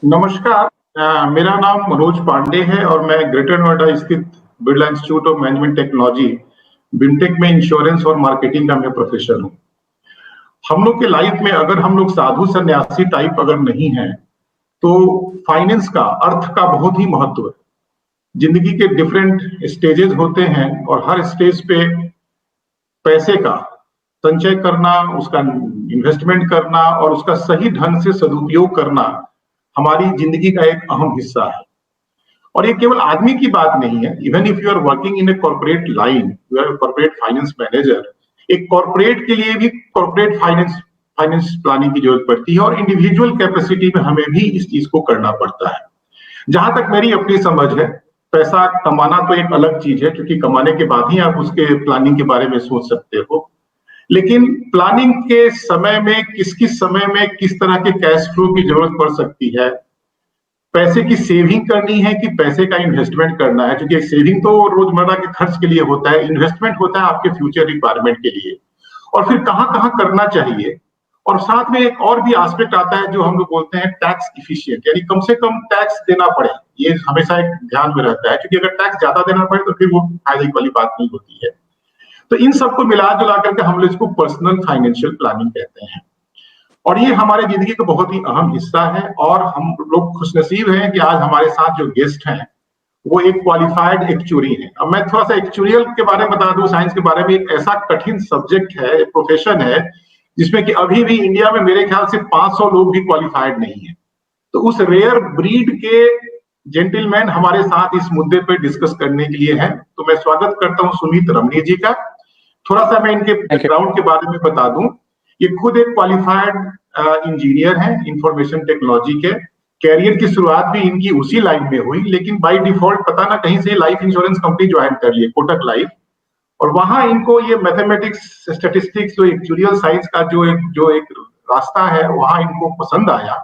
नमस्कार। मेरा नाम मनोज पांडे है और मैं ग्रेटर नोएडा स्थित Birla institute of management technology BIMTECH में इंश्योरेंस और मार्केटिंग का मैं प्रोफेसर हूँ। हम लोग के लाइफ में अगर हम लोग साधु सन्यासी टाइप अगर नहीं है तो फाइनेंस का अर्थ का बहुत ही महत्व है। जिंदगी के डिफरेंट स्टेजेस होते हैं और हर स्टेज पे पैसे का संचय करना, उसका इन्वेस्टमेंट करना और उसका सही ढंग से सदुपयोग करना हमारी जिंदगी का एक अहम हिस्सा है। और ये केवल आदमी की बात नहीं है। Even if you are working in a corporate line, you are corporate finance manager, एक कॉर्पोरेट के लिए भी कॉर्पोरेट फाइनेंस फाइनेंस प्लानिंग की जरूरत पड़ती है और इंडिविजुअल कैपेसिटी में हमें भी इस चीज को करना पड़ता है। जहां तक मेरी अपनी समझ है, पैसा कमाना तो एक अलग चीज है, क्योंकि कमाने के बाद ही आप उसके प्लानिंग के बारे में सोच सकते हो। लेकिन प्लानिंग के समय में किस किस समय में किस तरह के कैश फ्लो की जरूरत पड़ सकती है, पैसे की सेविंग करनी है कि पैसे का इन्वेस्टमेंट करना है, क्योंकि सेविंग तो रोजमर्रा के खर्च के लिए होता है, इन्वेस्टमेंट होता है आपके फ्यूचर रिक्वायरमेंट के लिए। और फिर कहाँ कहाँ करना चाहिए। और साथ में एक और भी एस्पेक्ट आता है जो हम लोग बोलते हैं टैक्स इफिशिएंट, यानी कम से कम टैक्स देना पड़े। ये हमेशा एक ध्यान में रहता है, क्योंकि अगर टैक्स ज्यादा देना पड़े तो फिर वो फायदे वाली बात नहीं होती है। तो इन सबको मिला जुला करके हम लोग इसको पर्सनल फाइनेंशियल प्लानिंग कहते हैं। और ये हमारे जिंदगी का बहुत ही अहम हिस्सा है और हम लोग खुशनसीब हैं कि आज हमारे साथ जो गेस्ट हैं वो एक क्वालिफाइड एक्चुअरी है। अब मैं थोड़ा सा एक्चुरियल के बारे में बता दूं, साइंस के बारे में। एक ऐसा कठिन सब्जेक्ट है, एक प्रोफेशन है जिसमें कि अभी भी इंडिया में मेरे ख्याल से 500 लोग भी क्वालिफाइड नहीं है। तो उस रेयर ब्रीड के जेंटलमैन हमारे साथ इस मुद्दे पर डिस्कस करने के लिए हैं। तो मैं स्वागत करता हूं सुमित रमनी जी का। थोड़ा सा मैं इनके बैकग्राउंड के बारे में बता दूं। ये खुद एक क्वालिफाइड इंजीनियर हैं इंफॉर्मेशन टेक्नोलॉजी के। कैरियर की शुरुआत भी इनकी उसी लाइन में हुई, लेकिन बाय डिफॉल्ट पता ना कहीं से लाइफ इंश्योरेंस कंपनी ज्वाइन कर लिए, कोटक लाइफ। और वहां इनको ये मैथमेटिक्स, स्टैटिस्टिक्स, जो एक्चुरियल साइंस का जो एक रास्ता है, वहां इनको पसंद आया।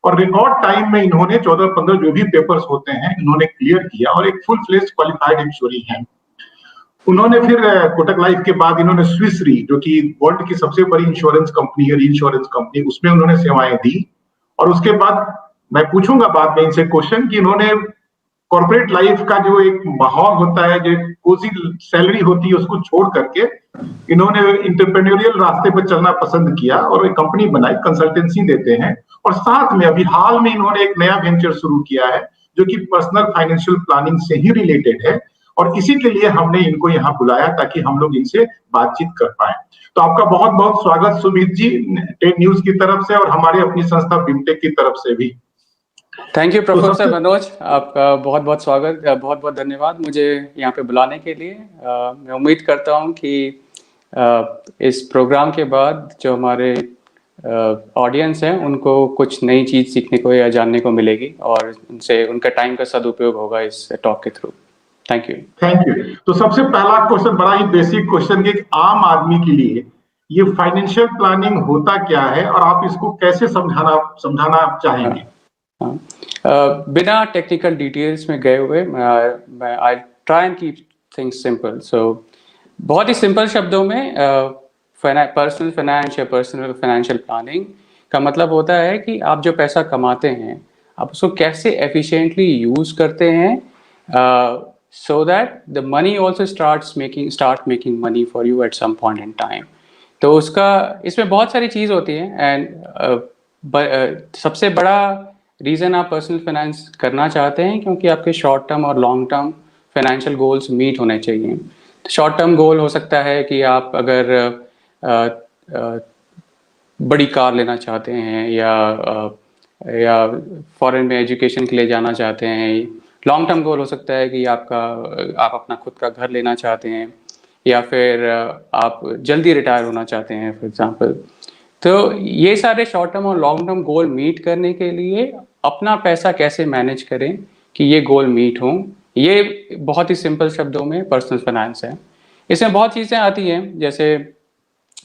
और रिकॉर्ड टाइम में इन्होंने 14-15 जो भी पेपर्स होते हैं इन्होंने क्लियर किया और एक फुल फ्लेज्ड क्वालिफाइड एक्चुअरी हैं। उन्होंने फिर कोटक लाइफ के बाद इन्होंने स्विस री, जो कि वर्ल्ड की सबसे बड़ी इंश्योरेंस कंपनी है, इंश्योरेंस कंपनी, उसमें उन्होंने सेवाएं दी। और उसके बाद मैं पूछूंगा बाद में इनसे क्वेश्चन कि इन्होंने कॉर्पोरेट लाइफ का जो एक माहौल होता है, जो कोसी सैलरी होती है, उसको छोड़ करके इन्होंने इंटरप्रेन्योरियल रास्ते पर चलना पसंद किया और एक कंपनी बनाई, कंसल्टेंसी देते हैं। और साथ में अभी हाल में इन्होंने एक नया वेंचर शुरू किया है जो कि पर्सनल फाइनेंशियल प्लानिंग से ही रिलेटेड है। और इसी के लिए हमने इनको यहाँ बुलाया ताकि हम लोग इनसे बातचीत कर पाए। तो आपका बहुत बहुत स्वागत सुमित जी, टेक न्यूज की तरफ से और हमारे अपनी संस्था बिमटेक की तरफ से भी। थैंक यू प्रोफेसर मनोज, आपका बहुत बहुत स्वागत, बहुत बहुत धन्यवाद मुझे यहाँ पे बुलाने के लिए। मैं उम्मीद करता हूँ कि इस प्रोग्राम के बाद जो हमारे ऑडियंस हैं उनको कुछ नई चीज़ सीखने को या जानने को मिलेगी और उनसे उनका टाइम का सदुपयोग होगा इस टॉक के through. Thank you. Thank you. तो सबसे पहला क्वेश्चन, बड़ा ही बेसिक क्वेश्चन, कि आम आदमी के लिए ये फाइनेंशियल प्लानिंग होता क्या है और आप इसको कैसे समझाना चाहेंगे? बिना टेक्निकल डिटेल्स में गए हुए मैं I try and keep things simple. So बहुत ही सिंपल शब्दों में पर्सनल फाइनेंस या पर्सनल फाइनेंशियल प्लानिंग का मतलब होता है कि आप जो पैसा कमाते हैं आप उसको कैसे एफिशिएंटली यूज़ करते हैं, so that the money also start making money for you at some point in time। तो उसका इसमें बहुत सारी चीज़ होती है एंड सबसे बड़ा रीज़न आप पर्सनल फाइनेंस करना चाहते हैं क्योंकि आपके शॉर्ट टर्म और long term financial goals meet होने चाहिए। शॉर्ट टर्म गोल हो सकता है कि आप अगर बड़ी कार लेना चाहते हैं या फॉरेन में एजुकेशन के लिए जाना चाहते हैं। लॉन्ग टर्म गोल हो सकता है कि आप अपना खुद का घर लेना चाहते हैं या फिर आप जल्दी रिटायर होना चाहते हैं फॉर एग्जांपल। तो ये सारे शॉर्ट टर्म और लॉन्ग टर्म गोल मीट करने के लिए अपना पैसा कैसे मैनेज करें कि ये गोल मीट हों, ये बहुत ही सिंपल शब्दों में पर्सनल फाइनेंस है। इसमें बहुत चीज़ें आती हैं, जैसे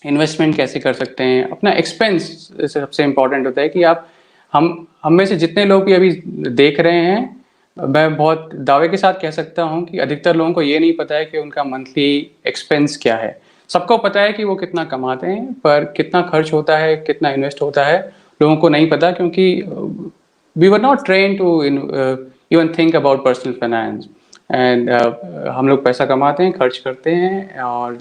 इन्वेस्टमेंट कैसे कर सकते हैं, अपना एक्सपेंस सबसे इम्पॉर्टेंट होता है कि हम में से जितने लोग भी अभी देख रहे हैं, मैं बहुत दावे के साथ कह सकता हूं कि अधिकतर लोगों को ये नहीं पता है कि उनका मंथली एक्सपेंस क्या है। सबको पता है कि वो कितना कमाते हैं, पर कितना खर्च होता है, कितना इन्वेस्ट होता है, लोगों को नहीं पता, क्योंकि we were not trained to even think about personal finance. And हम लोग पैसा कमाते हैं, खर्च करते हैं और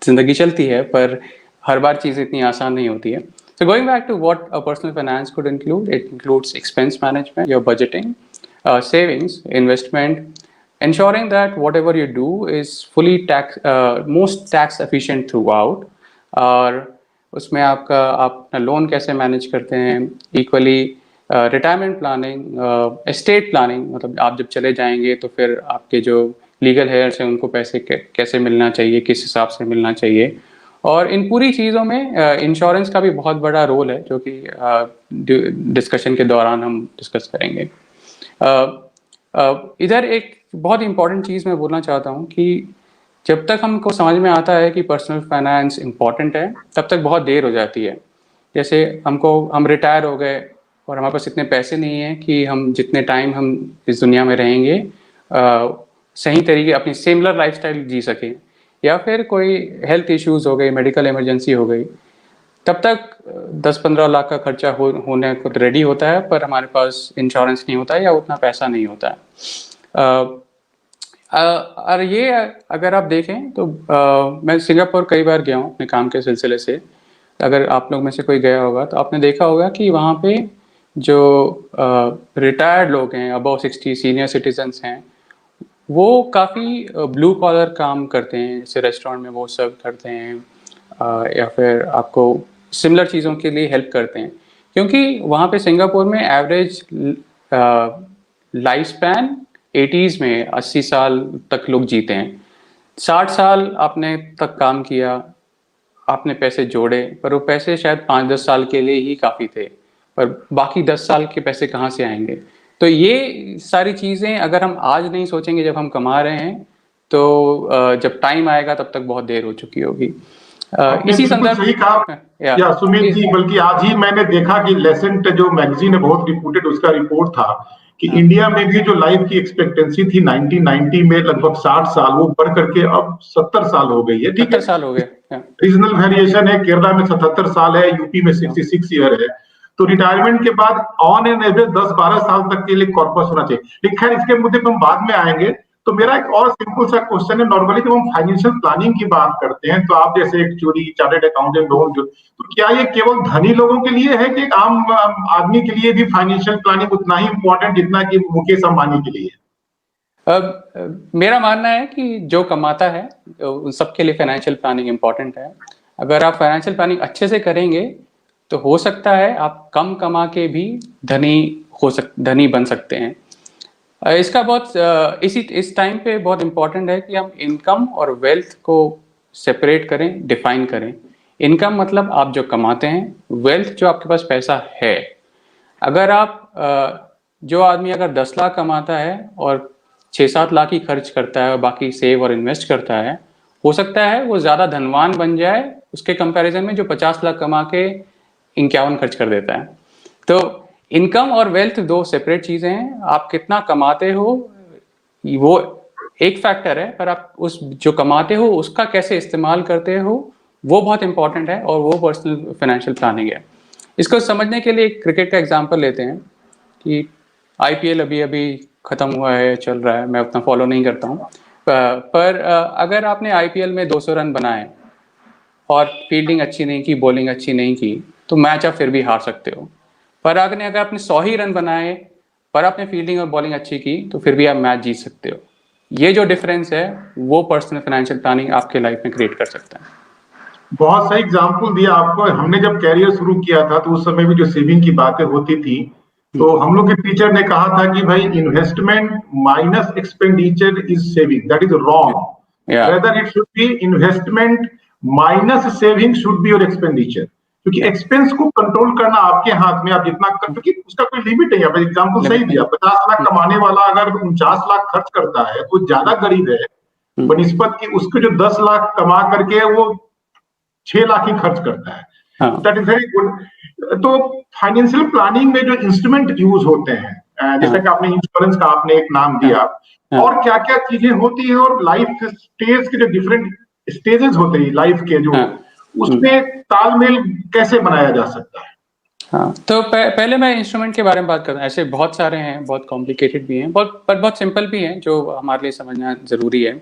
ज़िंदगी चलती है, पर हर बार चीज़ इतनी आसान नहीं होती है. So going back to what a personal finance could include, it includes expense management, your budgeting, savings, investment, ensuring that whatever you do is fully most tax efficient throughout. और उसमें आप अपना लोन कैसे मैनेज करते हैं, equally retirement planning, estate planning, मतलब आप जब चले जाएंगे तो फिर आपके जो लीगल हेयर्स हैं उनको पैसे कैसे मिलना चाहिए, किस हिसाब से मिलना चाहिए. और इन पूरी चीज़ों में इंश्योरेंस का भी बहुत बड़ा रोल है, जो कि डिस्कशन के दौरान हम डिस्कस करेंगे. इधर एक बहुत इम्पॉर्टेंट चीज़ मैं बोलना चाहता हूँ कि जब तक हमको समझ में आता है कि पर्सनल फाइनेंस इम्पॉर्टेंट है, तब तक बहुत देर हो जाती है. जैसे हम रिटायर हो गए और हमारे पास इतने पैसे नहीं हैं कि हम जितने टाइम हम इस दुनिया में रहेंगे सही तरीके अपनी सिमिलर लाइफस्टाइल जी सकें, या फिर कोई हेल्थ इश्यूज़ हो गई, मेडिकल इमरजेंसी हो गई, तब तक 10-15 लाख का खर्चा होने को रेडी होता है, पर हमारे पास इंश्योरेंस नहीं होता है या उतना पैसा नहीं होता है. और ये अगर आप देखें तो मैं सिंगापुर कई बार गया हूँ अपने काम के सिलसिले से. अगर आप लोग में से कोई गया होगा तो आपने देखा होगा कि वहाँ पे जो रिटायर्ड लोग हैं, अबव 60 सीनियर सिटीजन्स हैं, वो काफ़ी ब्लू कॉलर काम करते हैं. जैसे रेस्टोरेंट में वो सर्व करते हैं या फिर आपको सिमिलर चीज़ों के लिए हेल्प करते हैं, क्योंकि वहाँ पे सिंगापुर में एवरेज लाइफ स्पैन 80s में 80 साल तक लोग जीते हैं. 60 साल आपने तक काम किया, आपने पैसे जोड़े, पर वो पैसे शायद 5-10 साल के लिए ही काफ़ी थे, पर बाकी 10 साल के पैसे कहाँ से आएंगे. तो ये सारी चीज़ें अगर हम आज नहीं सोचेंगे जब हम कमा रहे हैं, तो जब टाइम आएगा तब तक बहुत देर हो चुकी होगी. इसी संदर्भ सही कहा या सुमित जी, बल्कि आज ही मैंने देखा कि लेसेंट जो मैगजीन है बहुत रिपोर्टेड, उसका रिपोर्ट था कि इंडिया में भी जो लाइफ की एक्सपेक्टेंसी थी 1990 में लगभग 60 साल, वो बढ़ करके अब 70 साल हो गई है. ठीक है, 70 साल हो गए. रीजनल वेरिएशन है, केरला में 77 साल है, यूपी में 66 ईयर है. तो रिटायरमेंट के बाद ऑन एन एवरेज 10-12 साल तक के लिए कॉर्पस होना चाहिए. लेकिन खैर इसके मुद्दे पर हम बाद में आएंगे. तो मेरा एक और सिंपल सा क्वेश्चन है. नॉर्मली जब हम फाइनेंशियल प्लानिंग की बात करते हैं तो आप जैसे एक चोरी चार्टर्ड अकाउंटेंट लोग, तो क्या ये केवल धनी लोगों के लिए है कि आम आदमी के लिए भी फाइनेंशियल प्लानिंग उतना ही इंपॉर्टेंट जितना कि मुकेश अंबानी के लिए? मेरा मानना है कि जो कमाता है उन सबके लिए फाइनेंशियल प्लानिंग इम्पॉर्टेंट है. अगर आप फाइनेंशियल प्लानिंग अच्छे से करेंगे तो हो सकता है आप कम कमा के भी धनी बन सकते हैं. इसका बहुत इस टाइम पे बहुत इम्पोर्टेंट है कि हम इनकम और वेल्थ को सेपरेट करें, डिफाइन करें. इनकम मतलब आप जो कमाते हैं, वेल्थ जो आपके पास पैसा है. अगर आप जो आदमी अगर 10 लाख कमाता है और 6-7 लाख ही खर्च करता है और बाकी सेव और इन्वेस्ट करता है, हो सकता है वो ज़्यादा धनवान बन जाए उसके कंपैरिजन में जो 50 लाख कमा के 51 खर्च कर देता है. तो इनकम और वेल्थ दो सेपरेट चीज़ें हैं. आप कितना कमाते हो वो एक फैक्टर है, पर आप उस जो कमाते हो उसका कैसे इस्तेमाल करते हो वो बहुत इंपॉर्टेंट है, और वो पर्सनल फाइनेंशियल प्लानिंग है. इसको समझने के लिए एक क्रिकेट का एग्जांपल लेते हैं कि IPL अभी ख़त्म हुआ है, चल रहा है, मैं उतना फॉलो नहीं करता हूँ, पर अगर आपने IPL में 200 रन बनाए और फील्डिंग अच्छी नहीं की, बॉलिंग अच्छी नहीं की, तो मैच आप फिर भी हार सकते हो. पर अगर आपने 100 ही रन बनाए पर आपने फील्डिंग और बॉलिंग अच्छी की, तो फिर भी आप मैच जीत सकते हो. ये जो डिफरेंस है वो पर्सनल फाइनेंशियल प्लानिंग आपके लाइफ में क्रिएट कर सकता है. बहुत सही एग्जाम्पल दिया आपको. हमने जब कैरियर शुरू किया था तो उस समय भी जो सेविंग की बातें होती थी, तो हम लोग के टीचर ने कहा था कि भाई investment minus expenditure is saving. That is wrong. Rather it should be investment minus saving should be your expenditure. क्योंकि एक्सपेंस को कंट्रोल करना आपके हाथ में. आप जितना क्योंकि उसका कोई लिमिट नहीं है. एग्जाम्पल सही दिया. 50 लाख कमाने वाला अगर 49 लाख खर्च करता है तो ज्यादा गरीब है बनिस्पत की उसके जो 10 लाख कमा करके वो 6 लाख ही खर्च करता है. That is very good. तो फाइनेंशियल प्लानिंग में जो इंस्ट्रूमेंट यूज होते हैं, जैसे कि आपने इंश्योरेंस का आपने एक नाम दिया, और क्या क्या चीजें होती है, और लाइफ स्टेज के जो डिफरेंट स्टेजेस होते हैं लाइफ के, जो उसमें तालमेल कैसे बनाया जा सकता है? हाँ, तो पहले मैं इंस्ट्रूमेंट के बारे में बात करता हूँ। ऐसे बहुत सारे हैं, बहुत कॉम्प्लिकेटेड भी हैं, बहुत सिंपल भी हैं जो हमारे लिए समझना ज़रूरी है।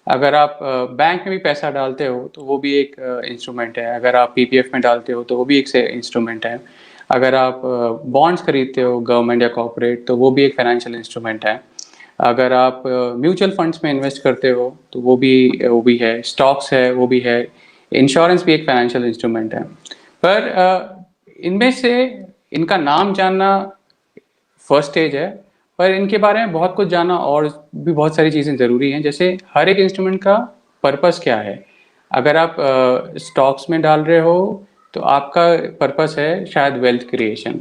अगर आप बैंक में भी पैसा डालते हो तो वो भी एक इंस्ट्रूमेंट है। अगर आप पीपीएफ में डालते हो तो वो भी एक से इंस्ट्रूमेंट है। अगर आप बॉन्ड्स खरीदते हो गवर्नमेंट या कॉर्पोरेट तो वो भी एक फाइनेंशियल इंस्ट्रूमेंट है। अगर आप म्यूचुअल फंड्स में इन्वेस्ट करते हो तो वो भी है। स्टॉक्स है वो भी है। इंश्योरेंस भी एक फाइनेंशियल इंस्ट्रूमेंट है। पर इनमें से इनका नाम जानना फर्स्ट स्टेज है, पर इनके बारे में बहुत कुछ जानना और भी बहुत सारी चीज़ें ज़रूरी हैं। जैसे हर एक इंस्ट्रूमेंट का पर्पस क्या है। अगर आप स्टॉक्स में डाल रहे हो तो आपका पर्पस है शायद वेल्थ क्रिएशन।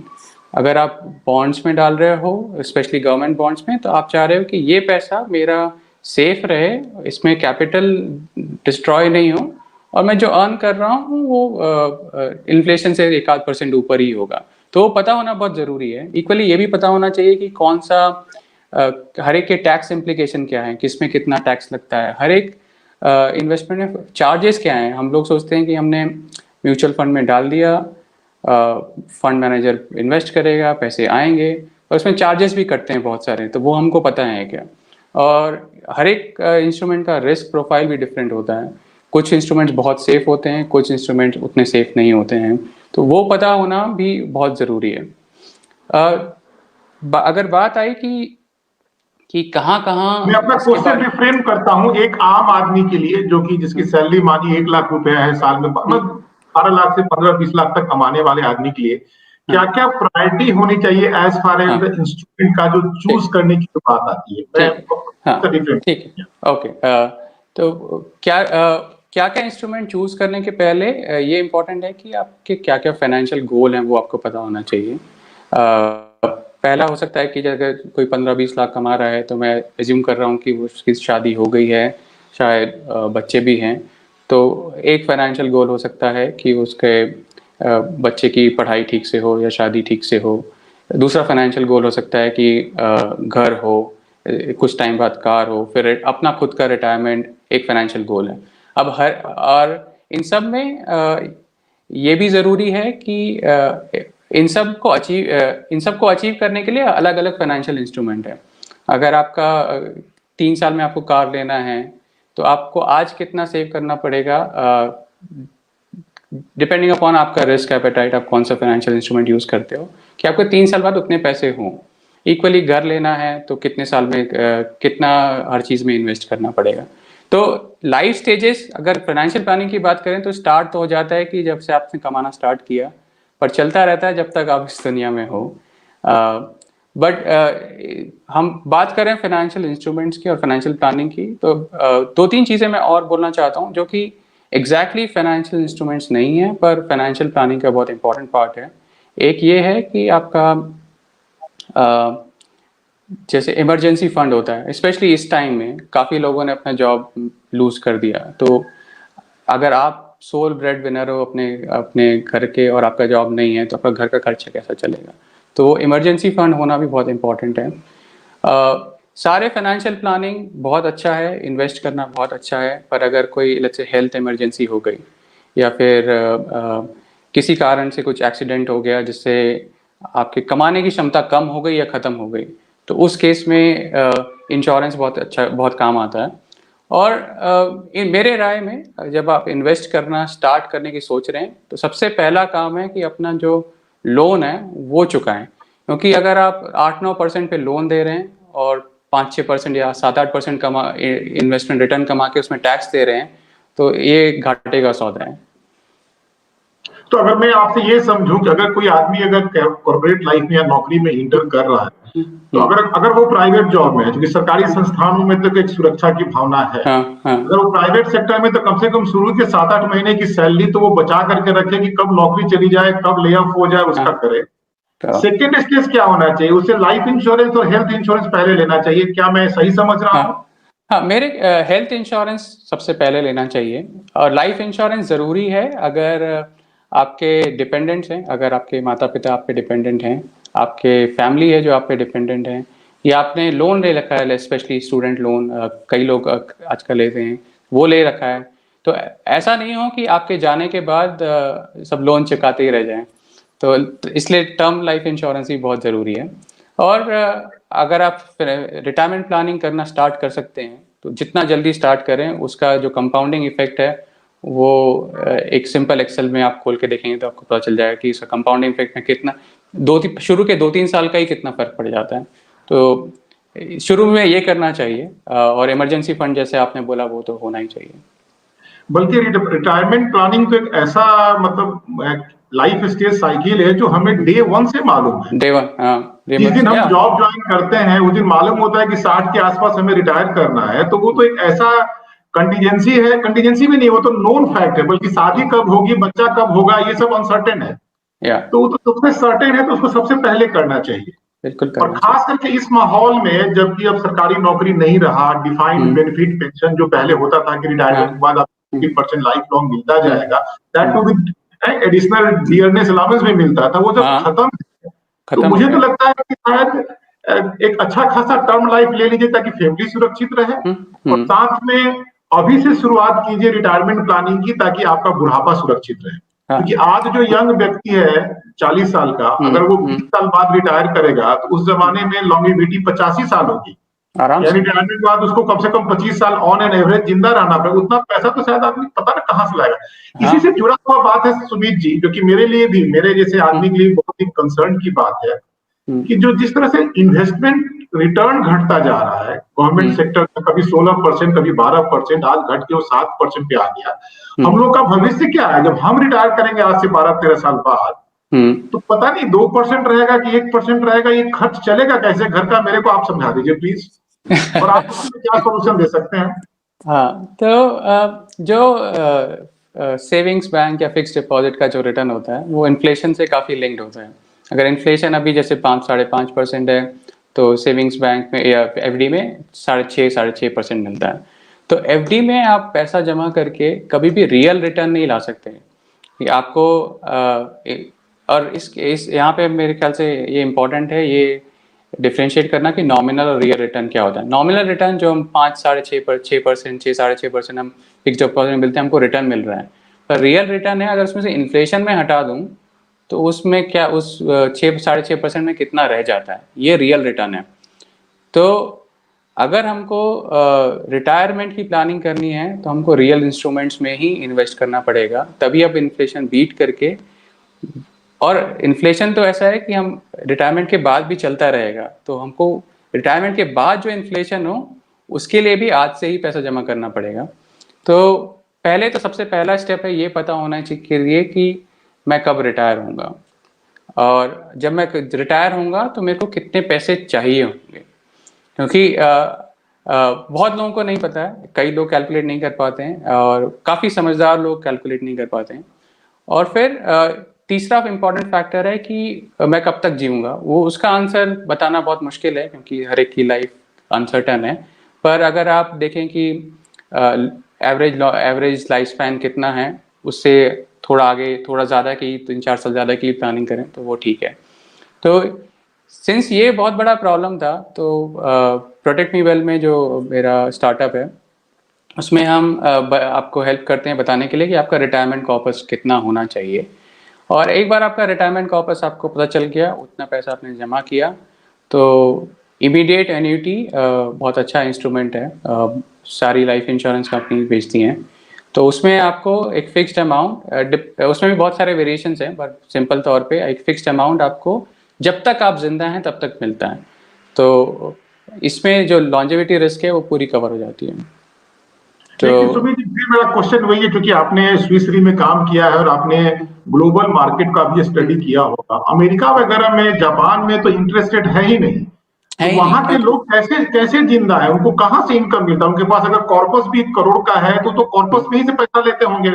अगर आप बॉन्ड्स में डाल रहे हो, स्पेशली गवर्नमेंट बॉन्ड्स में, तो आप चाह रहे हो कि ये पैसा मेरा सेफ रहे, इसमें कैपिटल डिस्ट्रॉय नहीं हो, और मैं जो अर्न कर रहा हूँ वो इन्फ्लेशन से 1-8% ऊपर ही होगा। तो वो पता होना बहुत ज़रूरी है। इक्वली ये भी पता होना चाहिए कि कौन सा हर एक के टैक्स इम्प्लीकेशन क्या है, किस में कितना टैक्स लगता है, हर एक इन्वेस्टमेंट में चार्जेस क्या हैं। हम लोग सोचते हैं कि हमने म्यूचुअल फंड में डाल दिया, फंड मैनेजर इन्वेस्ट करेगा, पैसे आएंगे, और उसमें चार्जेस भी कटते हैं बहुत सारे, तो वो हमको पता है क्या। और हर एक इंस्ट्रूमेंट का रिस्क प्रोफाइल भी डिफरेंट होता है। कुछ इंस्ट्रूमेंट्स बहुत सेफ होते हैं, कुछ इंस्ट्रूमेंट उतने सेफ नहीं होते हैं, तो वो पता होना भी बहुत ज़रूरी है। अगर बात आई कि कहाँ मैं कहाँ अपना इसके क्वेश्चन बारे। रिफ्रेम करता हूँ, एक आम आदमी के लिए जो कि जिसकी सैलरी मानी 1 लाख रुपया है साल में, मतलब 12 लाख से 15-20 लाख तक कमाने वाले आदमी के लिए क्या हाँ क्या प्रायोरिटी होनी चाहिए एज फार एज द हाँ, इंस्ट्रूमेंट का जो चूज ठीक करने की जो बात आती है। मैं ठीक है, हाँ रिफ्रेम। ठीक है, ओके। तो क्या क्या इंस्ट्रूमेंट चूज करने के पहले ये इम्पोर्टेंट है कि आपके क्या क्या फाइनेंशियल गोल हैं वो आपको पता होना चाहिए। पहला हो सकता है कि अगर कोई 15-20 लाख कमा रहा है, तो मैं एज्यूम कर रहा हूँ कि उसकी शादी हो गई है, शायद बच्चे भी हैं। तो एक फाइनेंशियल गोल हो सकता है कि उसके बच्चे की पढ़ाई ठीक से हो या शादी ठीक से हो। दूसरा फाइनेंशियल गोल हो सकता है कि घर हो, कुछ टाइम बाद कार हो, फिर अपना खुद का रिटायरमेंट एक फाइनेंशियल गोल है। अब हर और इन सब में ये भी ज़रूरी है कि इन सबको अचीव करने के लिए अलग अलग फाइनेंशियल इंस्ट्रूमेंट है। अगर आपका 3 साल में आपको कार लेना है, तो आपको आज कितना सेव करना पड़ेगा, डिपेंडिंग अपॉन आपका रिस्क एपेटाइट, आप कौन सा फाइनेंशियल इंस्ट्रूमेंट यूज़ करते हो, कि आपको 3 साल बाद उतने पैसे हों। इक्वली घर लेना है तो कितने साल में कितना हर चीज़ में इन्वेस्ट करना पड़ेगा। तो लाइफ स्टेजेस, अगर फाइनेंशियल प्लानिंग की बात करें तो स्टार्ट तो हो जाता है कि जब से आपने कमाना स्टार्ट किया, पर चलता रहता है जब तक आप इस दुनिया में हो। बट हम बात करें फाइनेंशियल इंस्ट्रूमेंट्स की और फाइनेंशियल प्लानिंग की, तो 2-3 चीज़ें मैं और बोलना चाहता हूँ जो कि एग्जैक्टली फाइनेंशियल इंस्ट्रूमेंट्स नहीं है, पर फाइनेंशियल प्लानिंग का बहुत इंपॉर्टेंट पार्ट है। एक ये है कि आपका जैसे इमरजेंसी फंड होता है, स्पेशली इस टाइम में काफ़ी लोगों ने अपना जॉब लूज कर दिया, तो अगर आप सोल ब्रेड विनर हो अपने अपने घर के और आपका जॉब नहीं है, तो आपका घर का खर्चा कैसा चलेगा। तो इमरजेंसी फंड होना भी बहुत इंपॉर्टेंट है। सारे फाइनेंशियल प्लानिंग बहुत अच्छा है, इन्वेस्ट करना बहुत अच्छा है, पर अगर कोई लेट्स से हेल्थ इमरजेंसी हो गई, या फिर किसी कारण से कुछ एक्सीडेंट हो गया जिससे आपके कमाने की क्षमता कम हो गई या ख़त्म हो गई, तो उस केस में इंश्योरेंस बहुत काम आता है। और मेरे राय में जब आप इन्वेस्ट करना स्टार्ट करने की सोच रहे हैं, तो सबसे पहला काम है कि अपना जो लोन है वो चुकाएं। क्योंकि अगर आप 8-9% पे लोन दे रहे हैं और 5-6% या 7-8% कमा इन्वेस्टमेंट रिटर्न कमा के उसमें टैक्स दे रहे हैं, तो ये घाटे का सौदा है। तो अगर मैं आपसे ये समझूं कि अगर कोई आदमी अगर कॉर्पोरेट लाइफ में या नौकरी में इंटर कर रहा है, तो अगर अगर वो प्राइवेट जॉब में है, क्योंकि सरकारी संस्थानों में तो एक सुरक्षा की भावना है, हाँ हाँ अगर वो प्राइवेट सेक्टर में तो कम से कम शुरू के 7-8 महीने की सैलरी तो वो बचा करके रखे कि कब नौकरी चली जाए, कब ले ऑफ हो जाए, हाँ। उसका करे। तो सेकेंड स्टेज क्या होना चाहिए, उसे लाइफ इंश्योरेंस और हेल्थ इंश्योरेंस पहले लेना चाहिए, क्या मैं सही समझ रहा हाँ हूँ? हाँ, मेरे हेल्थ इंश्योरेंस सबसे पहले लेना चाहिए, और लाइफ इंश्योरेंस ज़रूरी है अगर आपके डिपेंडेंट्स हैं, अगर आपके माता पिता आप पे डिपेंडेंट हैं, आपके फैमिली है जो आप पे डिपेंडेंट हैं, या आपने लोन ले रखा है, स्पेशली स्टूडेंट लोन कई लोग आजकल लेते हैं, वो ले रखा है। तो ऐसा नहीं हो कि आपके जाने के बाद सब लोन चुकाते ही रह जाएं। तो इसलिए टर्म लाइफ इंश्योरेंस भी बहुत ज़रूरी है। और अगर आप रिटायरमेंट प्लानिंग करना स्टार्ट कर सकते हैं तो जितना जल्दी स्टार्ट करें उसका जो कंपाउंडिंग इफेक्ट है वो एक सिंपल एक्सेल में आप खोल के देखेंगे तो आपको पता चल जाएगा कि इसका कंपाउंडिंग इफेक्ट में कितना शुरू के 2-3 साल का ही कितना फर्क पड़ जाता है। तो शुरू में ये करना चाहिए और इमरजेंसी फंड जैसे आपने बोला वो तो होना ही चाहिए। बल्कि रिटायरमेंट प्लानिंग तो एक ऐसा मतलब लाइफ स्टेज साइकिल है जो हमें डे वन से मालूम है। डे वन, हाँ, जिस दिन हम जॉब ज्वाइन करते हैं उस दिन मालूम होता है कि 60 के आसपास हमें रिटायर करना है, तो वो तो एक ऐसा कंटीजेंसी है, कंटीजेंसी भी नहीं, वो तो नोन फैक्ट है, बल्कि शादी कब होगी, बच्चा कब होगा, ये सब अनसर्टेन है। तो वो तो सबसे सर्टेन है, तो उसको सबसे पहले करना चाहिए। बिल्कुल और खास करके इस माहौल में जबकि अब सरकारी नौकरी नहीं रहा, डिफाइंड बेनिफिट पेंशन जो पहले होता था कि रिटायरमेंट के बाद आपको 50% लाइफ लॉन्ग मिलता जाएगा, that too with additional dearness allowance भी मिलता था, वो जब खत्म तो मुझे तो लगता है कि शायद एक अच्छा खासा टर्म लाइफ ले लीजिए ताकि फैमिली सुरक्षित रहे, और साथ में अभी से शुरुआत कीजिए रिटायरमेंट प्लानिंग की ताकि आपका बुढ़ापा सुरक्षित रहे। क्योंकि आज जो यंग व्यक्ति है 40 साल का, अगर वो 20 साल बाद रिटायर करेगा तो उस जमाने में लॉन्गेविटी 85 साल होगी, यानी रिटायरमेंट के बाद उसको कम से कम 25 साल ऑन एन एवरेज जिंदा रहना पड़ेगा। उतना पैसा तो शायद आदमी पता ना कहां से लाएगा। इसी से जुड़ा हुआ बात है सुमित जी, जो कि मेरे लिए भी, मेरे जैसे आदमी के लिए बहुत ही कंसर्न की बात है कि जो जिस तरह से इन्वेस्टमेंट रिटर्न घटता जा रहा है गवर्नमेंट सेक्टर का, कभी 16%, कभी 12%, आज घट के वो 7% पे आ गया। हम लोग का भविष्य क्या है जब हम रिटायर करेंगे आज से 12-13 साल बाद? तो पता नहीं 2% रहेगा कि 1% रहेगा, ये खर्च चलेगा कैसे घर का? मेरे को आप समझा दीजिए प्लीज, और आप उसमें क्या सोल्यूशन दे सकते हैं? हाँ, तो जो सेविंग्स बैंक या फिक्स डिपॉजिट का जो रिटर्न होता है वो इन्फ्लेशन से काफ़ी लिंक्ड होता है। अगर इन्फ्लेशन अभी जैसे 5-5.5% है तो सेविंग्स बैंक में या एफडी में 6.5% मिलता है। तो एफडी में आप पैसा जमा करके कभी भी रियल रिटर्न नहीं ला सकते कि आपको और इस यहाँ पे मेरे ख्याल से ये इम्पोर्टेंट है ये डिफ्रेंशिएट करना कि नॉमिनल और रियल रिटर्न क्या होता है। नॉमिनल रिटर्न जो हम 5-6.5% 6-6.5% हम फिक्स डिपॉजिट में मिलते हैं, हमको रिटर्न मिल रहा है। पर रियल रिटर्न है अगर उसमें से इन्फ्लेशन में हटा दूं तो उसमें क्या उस 6-6.5% में कितना रह जाता है, ये रियल रिटर्न है। तो अगर हमको रिटायरमेंट की प्लानिंग करनी है तो हमको रियल इंस्ट्रूमेंट्स में ही इन्वेस्ट करना पड़ेगा, तभी अब इन्फ्लेशन बीट करके, और इन्फ्लेशन तो ऐसा है कि हम रिटायरमेंट के बाद भी चलता रहेगा, तो हमको रिटायरमेंट के बाद जो इन्फ्लेशन हो उसके लिए भी आज से ही पैसा जमा करना पड़ेगा। तो पहले तो सबसे पहला स्टेप है ये पता होना चाहिए कि मैं कब रिटायर होऊंगा, और जब मैं रिटायर होऊंगा तो मेरे को कितने पैसे चाहिए होंगे। क्योंकि बहुत लोगों को नहीं पता है, कई लोग कैलकुलेट नहीं कर पाते हैं और काफ़ी समझदार लोग कैलकुलेट नहीं कर पाते हैं। और फिर तीसरा इम्पॉर्टेंट फैक्टर है कि मैं कब तक जीऊँगा, वो उसका आंसर बताना बहुत मुश्किल है क्योंकि हर एक की लाइफ अनसर्टन है। पर अगर आप देखें कि एवरेज लाइफ स्पैन कितना है, उससे थोड़ा आगे थोड़ा ज़्यादा की 3-4 साल ज़्यादा की प्लानिंग करें तो वो ठीक है। तो सिंस ये बहुत बड़ा प्रॉब्लम था तो प्रोटेक्ट मी वेल में जो मेरा स्टार्टअप है उसमें हम आपको हेल्प करते हैं बताने के लिए कि आपका रिटायरमेंट कॉर्पस कितना होना चाहिए। और एक बार आपका रिटायरमेंट कॉर्पस आपको पता चल गया, उतना पैसा आपने जमा किया, तो इमीडिएट एन्युटी बहुत अच्छा इंस्ट्रूमेंट है, सारी लाइफ इंश्योरेंस कंपनी बेचती हैं। तो उसमें आपको एक फिक्स्ड अमाउंट, उसमें भी बहुत सारे वेरिएशंस हैं, पर सिंपल तौर पे एक फिक्स्ड अमाउंट आपको जब तक आप जिंदा हैं तब तक मिलता है। तो इसमें जो लॉन्जेविटी रिस्क है वो पूरी कवर हो जाती है। तो सुमित जी, मेरा क्वेश्चन वही है, क्योंकि आपने स्विस री में काम किया है और आपने ग्लोबल मार्केट का भी स्टडी किया होगा। अमेरिका वगैरह में, जापान में तो इंटरेस्ट रेट है ही नहीं, तो वहां के लोग कैसे कैसे जिंदा है? उनको कहाँ से इनकम मिलता है? उनके पास अगर कॉर्पस भी 1 करोड़ का है तो कॉर्पस में ही से पैसा लेते होंगे,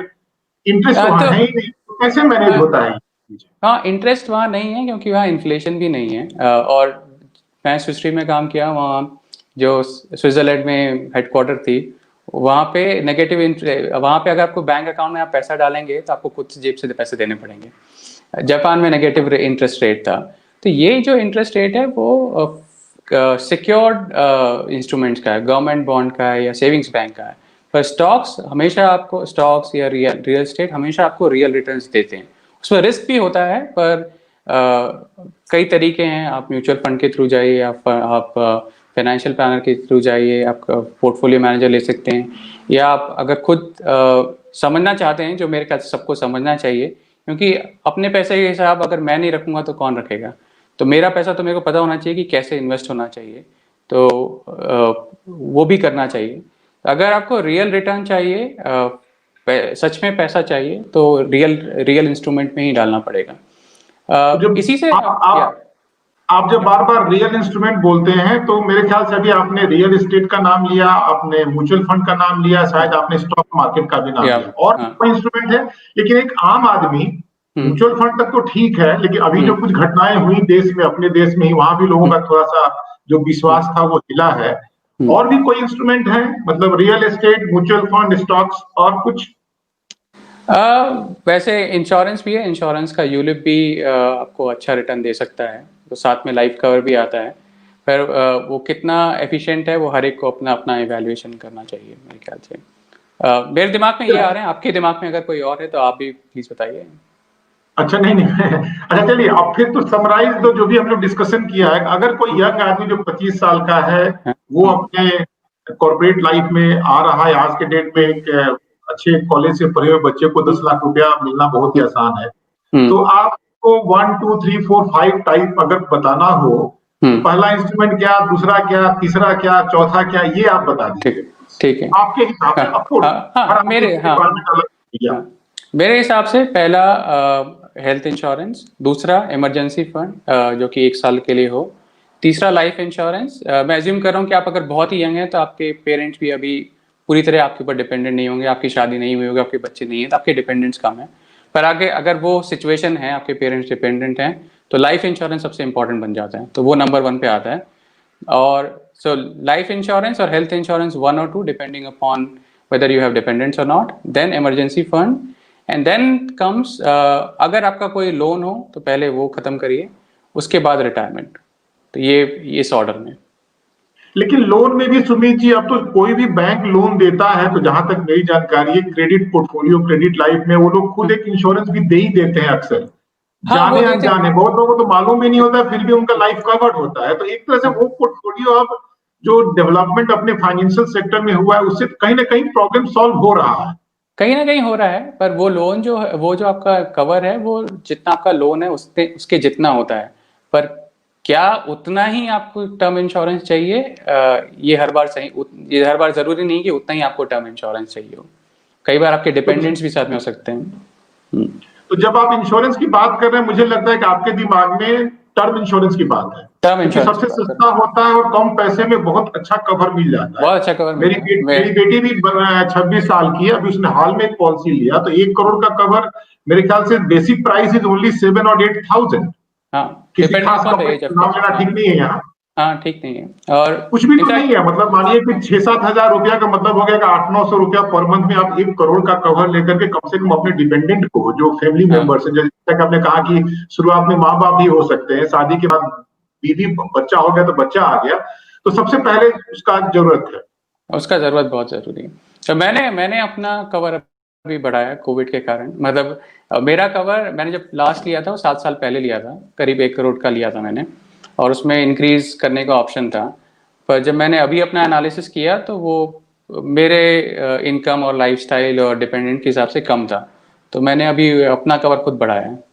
इंटरेस्ट वहां है ही नहीं, तो कैसे मैनेज होता है? हाँ, इंटरेस्ट वहाँ नहीं है क्योंकि वहाँ इन्फ्लेशन भी नहीं है। और मैं स्विस री में काम किया, वहाँ जो स्विट्जरलैंड में हेडक्वार्टर थी, वहाँ पे नेगेटिव वहाँ पे अगर आपको बैंक अकाउंट में आप पैसा डालेंगे तो आपको खुद से जेब से पैसे देने पड़ेंगे। जापान में नेगेटिव इंटरेस्ट रेट था। तो ये जो इंटरेस्ट रेट है वो सिक्योर्ड इंस्ट्रूमेंट्स का है, गवर्नमेंट बॉन्ड का है या सेविंग्स बैंक का है। पर स्टॉक्स हमेशा आपको, स्टॉक्स या रियल एस्टेट हमेशा आपको रियल रिटर्न्स देते हैं, उसमें रिस्क भी होता है, पर कई तरीके हैं। आप म्यूचुअल फंड के थ्रू जाइए, आप फाइनेंशियल प्लानर के थ्रू जाइए, आप पोर्टफोलियो मैनेजर ले सकते हैं, या आप अगर खुद समझना चाहते हैं, जो मेरे ख्याल से सबको समझना चाहिए, क्योंकि अपने पैसे के हिसाब अगर मैं नहीं रखूंगा तो कौन रखेगा। तो मेरा पैसा तो मेरे को पता होना चाहिए कि कैसे इन्वेस्ट होना चाहिए, तो वो भी करना चाहिए। अगर आपको रियल रिटर्न चाहिए, सच में पैसा चाहिए, तो रियल रियल इंस्ट्रूमेंट में ही डालना पड़ेगा। तो जब इसी से या आप जब बार बार रियल इंस्ट्रूमेंट बोलते हैं तो मेरे ख्याल से अभी आपने रियल एस्टेट का नाम लिया, आपने म्यूचुअल फंड का नाम लिया, शायद आपने स्टॉक मार्केट का भी नाम या लिया, और हाँ, कोई इंस्ट्रूमेंट है। लेकिन एक आम आदमी, हम्म, म्यूचुअल फंड तक तो ठीक है, लेकिन अभी जो हम्म, कुछ घटनाएं हुई देश में, अपने देश में ही, वहां भी लोगों हम्म, का थोड़ा सा जो विश्वास था वो हिला है। हम्म। और भी कोई इंस्ट्रूमेंट है, मतलब real estate, mutual fund, stocks और कुछ? वैसे इंश्योरेंस भी है। इंश्योरेंस का यूलिप भी आपको अच्छा रिटर्न दे सकता है, तो साथ में लाइफ कवर भी आता है। पर वो कितना एफिशिएंट है, वो हर एक को अपना अपना इवैल्यूएशन करना चाहिए मेरे ख्याल से। मेरे दिमाग में ये आ रहे हैं, आपके दिमाग में अगर कोई और है तो आप भी प्लीज बताइए। अच्छा, नहीं नहीं अच्छा चलिए, अब फिर तो समराइज दो जो भी हम लोग डिस्कशन किया है। अगर कोई यंग आदमी जो 25 साल का है, हाँ, वो अपने कॉर्पोरेट लाइफ में आ रहा है, आज के डेट में एक अच्छे कॉलेज से पढ़े हुए बच्चे को 10 लाख रुपया मिलना बहुत ही हम्म, आसान है। हम्म, तो आपको 1 2 3 4 5 टाइप अगर बताना हो, तो हम्म, पहला इंस्ट्रूमेंट क्या, दूसरा क्या, तीसरा क्या, चौथा क्या, ये आप बता ठीक दीजिए ठीक है। आपके हिसाब हाँ, से। ऑफकोर्स हाँ, हर हाँ, आदमी की रिक्वायरमेंट अलग है। हाँ, मेरे हिसाब से पहला हेल्थ इंश्योरेंस, दूसरा इमरजेंसी फंड जो कि 1 साल के लिए हो, तीसरा लाइफ इंश्योरेंस। मैं एज्यूम कर रहा हूँ कि आप अगर बहुत ही यंग हैं तो आपके पेरेंट्स भी अभी पूरी तरह आपके ऊपर डिपेंडेंट नहीं होंगे, आपकी शादी नहीं हुई होगी, आपके बच्चे नहीं हैं, तो आपके डिपेंडेंट्स कम है। पर आगे अगर वो सिचुएशन है, आपके पेरेंट्स डिपेंडेंट हैं, तो लाइफ इंश्योरेंस सबसे इंपॉर्टेंट बन जाता है, तो वो नंबर 1 पे आता है। और सो लाइफ इंश्योरेंस और हेल्थ इंश्योरेंस 1 और 2 depending upon whether you have dependents or not, then emergency fund, and then comes अगर आपका कोई लोन हो तो पहले वो खत्म करिए, उसके बाद रिटायरमेंट। तो ये इस ऑर्डर में। लेकिन लोन में भी सुमित जी, अब तो कोई भी बैंक लोन देता है, तो जहां तक मेरी जानकारी है, क्रेडिट पोर्टफोलियो, क्रेडिट लाइफ में वो लोग खुद एक इंश्योरेंस भी दे ही देते हैं अक्सर, हाँ, वो जाने देते अनजाने। हैं। बहुत लोगों को तो मालूम भी नहीं होता, फिर भी उनका लाइफ कवर्ड होता है। तो एक तरह से वो पोर्टफोलियो अब जो डेवलपमेंट अपने फाइनेंशियल सेक्टर में हुआ है, उससे कहीं ना कहीं प्रॉब्लम सॉल्व हो रहा है। कहीं ना कहीं हो रहा है, पर वो लोन जो है, वो जो आपका कवर है, वो जितना आपका लोन है उसके उसके जितना होता है। पर क्या उतना ही आपको टर्म इंश्योरेंस चाहिए? ये हर बार सही, ये हर बार जरूरी नहीं कि उतना ही आपको टर्म इंश्योरेंस चाहिए हो। कई बार आपके तो डिपेंडेंट्स भी साथ में हो सकते हैं। हम्म, तो जब आप इंश्योरेंस की बात कर रहे हैं, मुझे लगता है कि आपके दिमाग में टर्म इंश्योरेंस की बात है, टर्म क्योंकि इंश्योरेंस की सबसे बात सस्ता होता है और कम पैसे में बहुत अच्छा कवर मिल जाता है। बहुत अच्छा कवर मिलता है। मैं मेरी बेटी भी 26 साल की है, अभी उसने हाल में एक पॉलिसी लिया, तो 1 करोड़ का कवर। मेरे ख्याल से बेसिक प्राइस इज ओनली 7 और 8 थाउजेंड। हाँ, किसी डिपेंडिंग खास upon the company age of का नाम कवर। लेना हाँ, ठीक नहीं है यहाँ। हाँ, ठीक नहीं है। और कुछ भी तो नहीं इनफैक्ट है, मतलब मानिए कि 6 7 हजार रुपया का मतलब हो गया कि 8 9 सौ रुपया पर मंथ में आप 1 करोड़ का कवर लेकर के कम से कम अपने डिपेंडेंट को, जो फैमिली हाँ, मेंबर्स हैं, जैसे कि आपने कहा कि शुरुआत में माँ बाप भी हो सकते हैं, शादी के बाद बीवी बच्चा हो गया तो बच्चा आ गया, तो सबसे पहले उसका जरूरत है। उसका ज़रूरत बहुत ज़रूरी है। तो मैंने मैंने अपना कवर अभी बढ़ाया कोविड के कारण। मतलब मेरा कवर मैंने जब लास्ट लिया था वो 7 साल पहले लिया था, करीब 1 करोड़ का लिया था मैंने, और उसमें इंक्रीज़ करने का ऑप्शन था। पर जब मैंने अभी अपना एनालिसिस किया तो वो मेरे इनकम और लाइफ़स्टाइल और डिपेंडेंट के हिसाब से कम था। तो मैंने अभी अपना कवर खुद बढ़ाया है।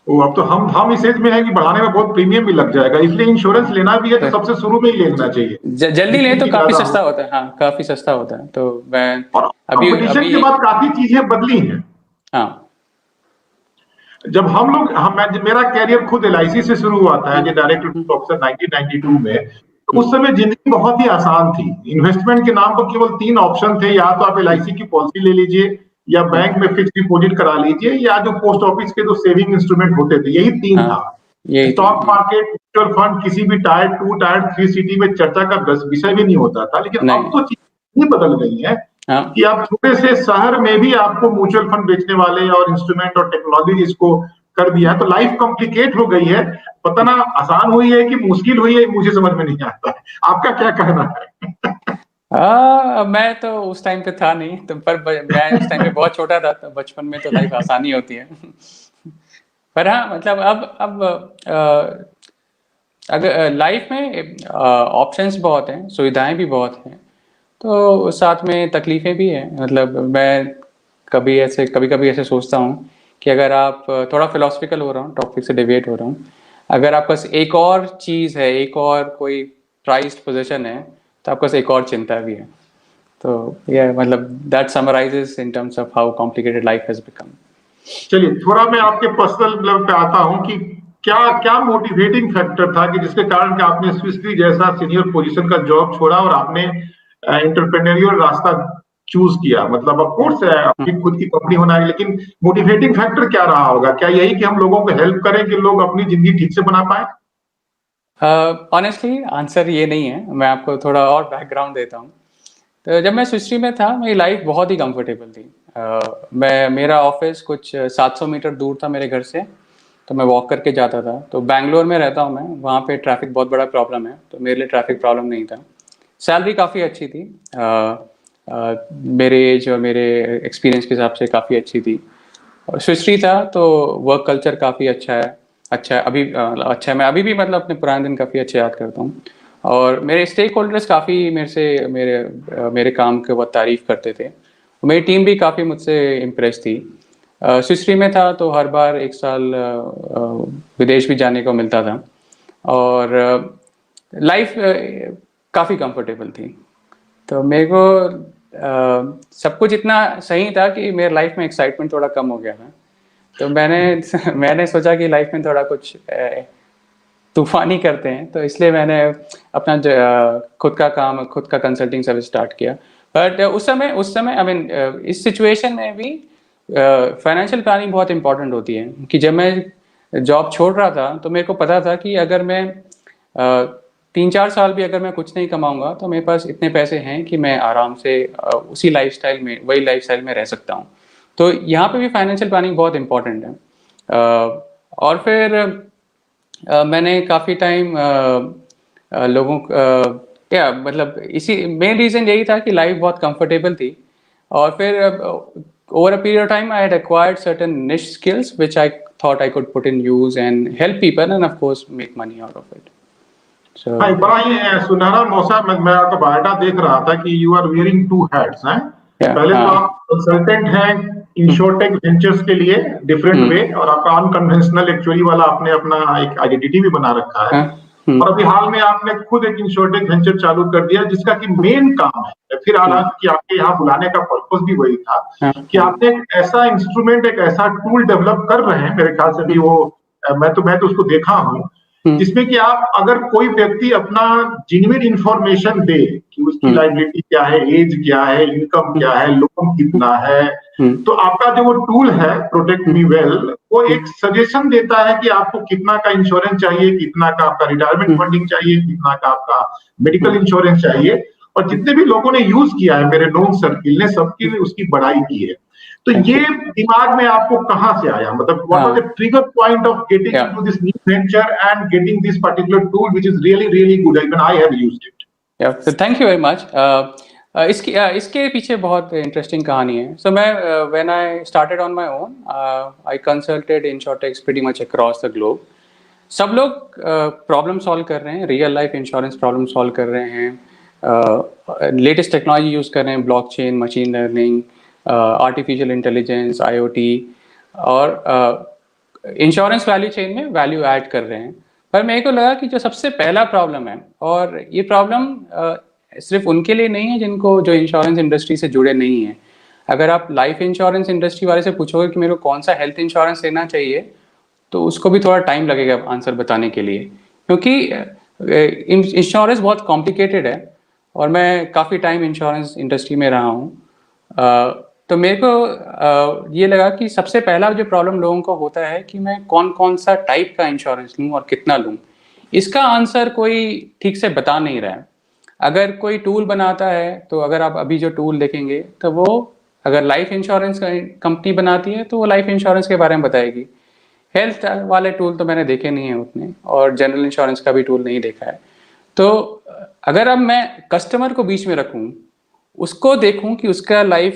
वो अब तो हम इस एज में है कि बढ़ाने में बहुत प्रीमियम भी लग जाएगा, इसलिए इंश्योरेंस लेना भी है तो सबसे शुरू में ही ले लेना चाहिए, जल्दी लें जितनी तो की काफ़ी ज्यादा सस्ता हो। होता है। हाँ, काफ़ी सस्ता होता है। तो मैं और अभी कंपटीशन अभी के बाद काफी चीजें बदली हैं। हाँ। जब हम लोग मेरा कैरियर खुद एलआईसी से शुरू हुआ था as a hmm, director officer 1992 में। तो हुँ, उस समय जिंदगी बहुत ही आसान थी। इन्वेस्टमेंट के नाम पर केवल 3 ऑप्शन थे, या तो आप एलआईसी की पॉलिसी ले लीजिए, या हुँ, बैंक में फिक्स डिपॉजिट करा लीजिए, या जो पोस्ट ऑफिस के जो सेविंग इंस्ट्रूमेंट होते थे, यही 3 था। हाँ, यही स्टॉक 3 मार्केट, म्यूचुअल फंड किसी भी टायर 2 टायर 3 सिटी में चर्चा का विषय भी नहीं होता था। लेकिन अब नहीं, तो चीजें बदल गई हैं हाँ, कि आप छोटे से शहर में भी आपको म्यूचुअल फंड बेचने वाले और इंस्ट्रूमेंट और टेक्नोलॉजी इसको कर दिया है, तो लाइफ कॉम्प्लिकेट हो गई है। पता ना आसान हुई है कि मुश्किल हुई है, मुझे समझ में नहीं आता। आपका क्या कहना है? मैं तो उस टाइम पे था नहीं, तो पर मैं उस टाइम पे बहुत छोटा था, तो बचपन में तो लाइफ आसानी होती है। पर हाँ, मतलब अब अगर लाइफ में ऑप्शंस बहुत हैं, सुविधाएं भी बहुत हैं, तो साथ में तकलीफें भी हैं। मतलब मैं कभी कभी ऐसे सोचता हूँ कि अगर आप थोड़ा फिलोसफिकल हो रहा हूँ, टॉपिक से डिविएट हो रहा हूँ, अगर आपके पास एक और चीज़ है, एक और कोई प्राइज्ड पोजीशन है, तो आपके पास एक और चिंता भी है। तो ये मतलब that summarises in terms of how complicated life has become. चलिए, थोड़ा मैं आपके पर्सनल लेवल पे आता हूं कि क्या क्या मोटिवेटिंग फैक्टर था कि जिसके कारण कि आपने स्विस री जैसा सीनियर पोजीशन का जॉब छोड़ा और आपने एंटरप्रेन्योरियल रास्ता चूज किया? मतलब ऑफ कोर्स आपकी खुद की कंपनी होना है, लेकिन मोटिवेटिंग फैक्टर क्या रहा होगा? क्या यही कि हम लोगों को हेल्प करें कि लोग अपनी जिंदगी ठीक से बना पाए? ऑनेस्टली आंसर ये नहीं है, मैं आपको थोड़ा और बैकग्राउंड देता हूँ। तो जब मैं सुश्री में था, मेरी लाइफ बहुत ही कंफर्टेबल थी। मेरा ऑफिस कुछ 700 मीटर दूर था मेरे घर से, तो मैं वॉक करके जाता था। तो बैंगलोर में रहता हूँ मैं, वहाँ पे ट्रैफिक बहुत बड़ा प्रॉब्लम है, तो मेरे लिए ट्रैफिक प्रॉब्लम नहीं था। सैलरी काफ़ी अच्छी थी, मेरे एज और मेरे एक्सपीरियंस के हिसाब से काफ़ी अच्छी थी। और सुश्री था तो वर्क कल्चर काफ़ी अच्छा है। अच्छा है अभी, अच्छा है। मैं अभी भी मतलब अपने पुराने दिन काफ़ी अच्छे याद करता हूँ। और मेरे स्टेक होल्डर्स काफ़ी मेरे काम के बहुत तारीफ़ करते थे। मेरी टीम भी काफ़ी मुझसे इम्प्रेस थी। सुश्री में था तो हर बार एक साल विदेश भी जाने को मिलता था। और लाइफ काफ़ी कंफर्टेबल थी। तो मेरे को सब कुछ इतना सही था कि मेरे लाइफ में एक्साइटमेंट थोड़ा कम हो गया था। तो मैंने मैंने सोचा कि लाइफ में थोड़ा कुछ तूफानी करते हैं, तो इसलिए मैंने अपना खुद का काम, खुद का कंसल्टिंग सर्विस स्टार्ट किया। बट उस समय आई मीन इस सिचुएशन में भी फाइनेंशियल प्लानिंग बहुत इंपॉर्टेंट होती है। कि जब मैं जॉब छोड़ रहा था तो मेरे को पता था कि अगर मैं 3-4 साल भी अगर मैं कुछ नहीं कमाऊंगा, तो मेरे पास इतने पैसे हैं कि मैं आराम से उसी लाइफस्टाइल में, वही लाइफस्टाइल में रह सकता हूँ। तो यहाँ पे भी फाइनेंशियल प्लानिंग बहुत इंपॉर्टेंट है। और फिर मैंने काफ़ी टाइम लोगों क्या मतलब इसी मेन रीज़न यही था कि लाइफ बहुत कंफर्टेबल थी। और फिर over a period of time I had acquired certain niche skills which I thought I could put in use and help people and of course make money out of it. So हाँ, बड़ा ही सुनहरा मौसम। मैं आपका बायोडा देख रहा था कि you are wearing two hats हैं। या पहले तो हाँ। आप कंसल्टेंट हैं इंश्योरटेक वेंचर्स के लिए, डिफरेंट वे, हम्म। और आपका अनकन्वेंशनल एक्चुअली वाला आपने अपना एक आइडेंटिटी भी बना रखा है। हाँ। और अभी हाल में आपने खुद एक इंश्योरटेक वेंचर चालू कर दिया जिसका कि मेन काम है, फिर हम्म। हालांकि आपके यहाँ बुलाने का पर्पस भी वही था हाँ। कि हाँ। आपने एक ऐसा इंस्ट्रूमेंट, एक ऐसा टूल डेवलप कर रहे हैं, मेरे ख्याल से भी हम्म। वो मैं तो उसको देखा हूं, हम्म। जिसमें कि आप अगर कोई व्यक्ति अपना जेन्युइन इंफॉर्मेशन दे कि उसकी हम्म। लाइबिलिटी क्या है, एज क्या है, इनकम क्या है, लोन हम्म। कितना है, हम्म। तो आपका जो वो टूल है प्रोटेक्ट मी हम्म। वेल, वो हम्म। एक सजेशन देता है कि आपको कितना का इंश्योरेंस चाहिए, कितना का आपका रिटायरमेंट हम्म। फंडिंग चाहिए, कितना का आपका मेडिकल हम्म। इंश्योरेंस चाहिए। और जितने भी लोगों ने यूज किया है, मेरे नोन सर्किल ने, सबकी ने उसकी बड़ाई की है। तो थैंक ये यू। दिमाग में आपको कहां से आया? मतलब व्हाट वाज द हाँ। ट्रिगर पॉइंट ऑफ गेटिंग या into this new venture and getting this particular tool which is really really good, even I have used it? या थैंक यू वेरी मच। इसके पीछे बहुत इंटरेस्टिंग कहानी है। So मैं when I started on my own, I consulted insurtechs pretty much across the globe. सब लोग problem solve कर रहे हैं, real life insurance problem solve कर रहे हैं, लेटेस्ट टेक्नोलॉजी यूज़ कर रहे हैं, blockchain, machine learning, artificial intelligence, IoT, और इंश्योरेंस वैल्यू चेन में वैल्यू ऐड कर रहे हैं। पर मेरे को लगा कि जो सबसे पहला प्रॉब्लम है, और ये प्रॉब्लम सिर्फ उनके लिए नहीं है जिनको, जो इंश्योरेंस इंडस्ट्री से जुड़े नहीं हैं। अगर आप लाइफ इंश्योरेंस इंडस्ट्री वाले से पूछोगे कि मेरे को कौन सा हेल्थ इंश्योरेंस लेना चाहिए, तो उसको भी थोड़ा टाइम लगेगा आंसर बताने के लिए, क्योंकि इंश्योरेंस बहुत कॉम्प्लिकेटेड है। और मैं काफ़ी टाइम इंश्योरेंस इंडस्ट्री में रहा हूँ। तो मेरे को ये लगा कि सबसे पहला जो प्रॉब्लम लोगों को होता है कि मैं कौन कौन सा टाइप का इंश्योरेंस लूँ और कितना लूँ, इसका आंसर कोई ठीक से बता नहीं रहा है। अगर कोई टूल बनाता है, तो अगर आप अभी जो टूल देखेंगे, तो वो अगर लाइफ इंश्योरेंस कंपनी बनाती है तो वो लाइफ इंश्योरेंस के बारे में बताएगी। हेल्थ वाले टूल तो मैंने देखे नहीं है उतने, और जनरल इंश्योरेंस का भी टूल नहीं देखा है। तो अगर अब मैं कस्टमर को बीच में रखूं, उसको देखूं कि उसका लाइफ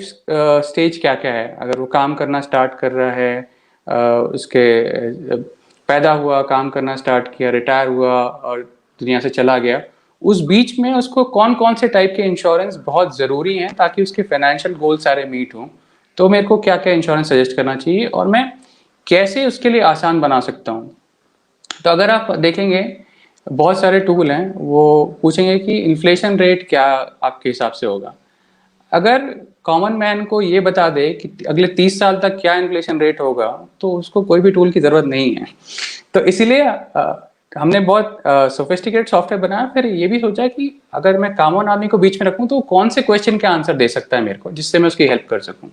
स्टेज क्या क्या है, अगर वो काम करना स्टार्ट कर रहा है, उसके पैदा हुआ, काम करना स्टार्ट किया, रिटायर हुआ और दुनिया से चला गया, उस बीच में उसको कौन कौन से टाइप के इंश्योरेंस बहुत ज़रूरी हैं ताकि उसके फाइनेंशियल गोल सारे मीट हों, तो मेरे को क्या क्या इंश्योरेंस सजेस्ट करना चाहिए और मैं कैसे उसके लिए आसान बना सकता हूँ। तो अगर आप देखेंगे बहुत सारे टूल हैं, वो पूछेंगे कि इन्फ्लेशन रेट क्या आपके हिसाब से होगा। अगर कॉमन मैन को ये बता दे कि अगले 30 साल तक क्या इन्फ्लेशन रेट होगा, तो उसको कोई भी टूल की ज़रूरत नहीं है। तो इसीलिए हमने बहुत सोफिस्टिकेटेड सॉफ्टवेयर बनाया, फिर ये भी सोचा कि अगर मैं कॉमन आदमी को बीच में रखूं तो कौन से क्वेश्चन के आंसर दे सकता है मेरे को, जिससे मैं उसकी हेल्प कर सकूं।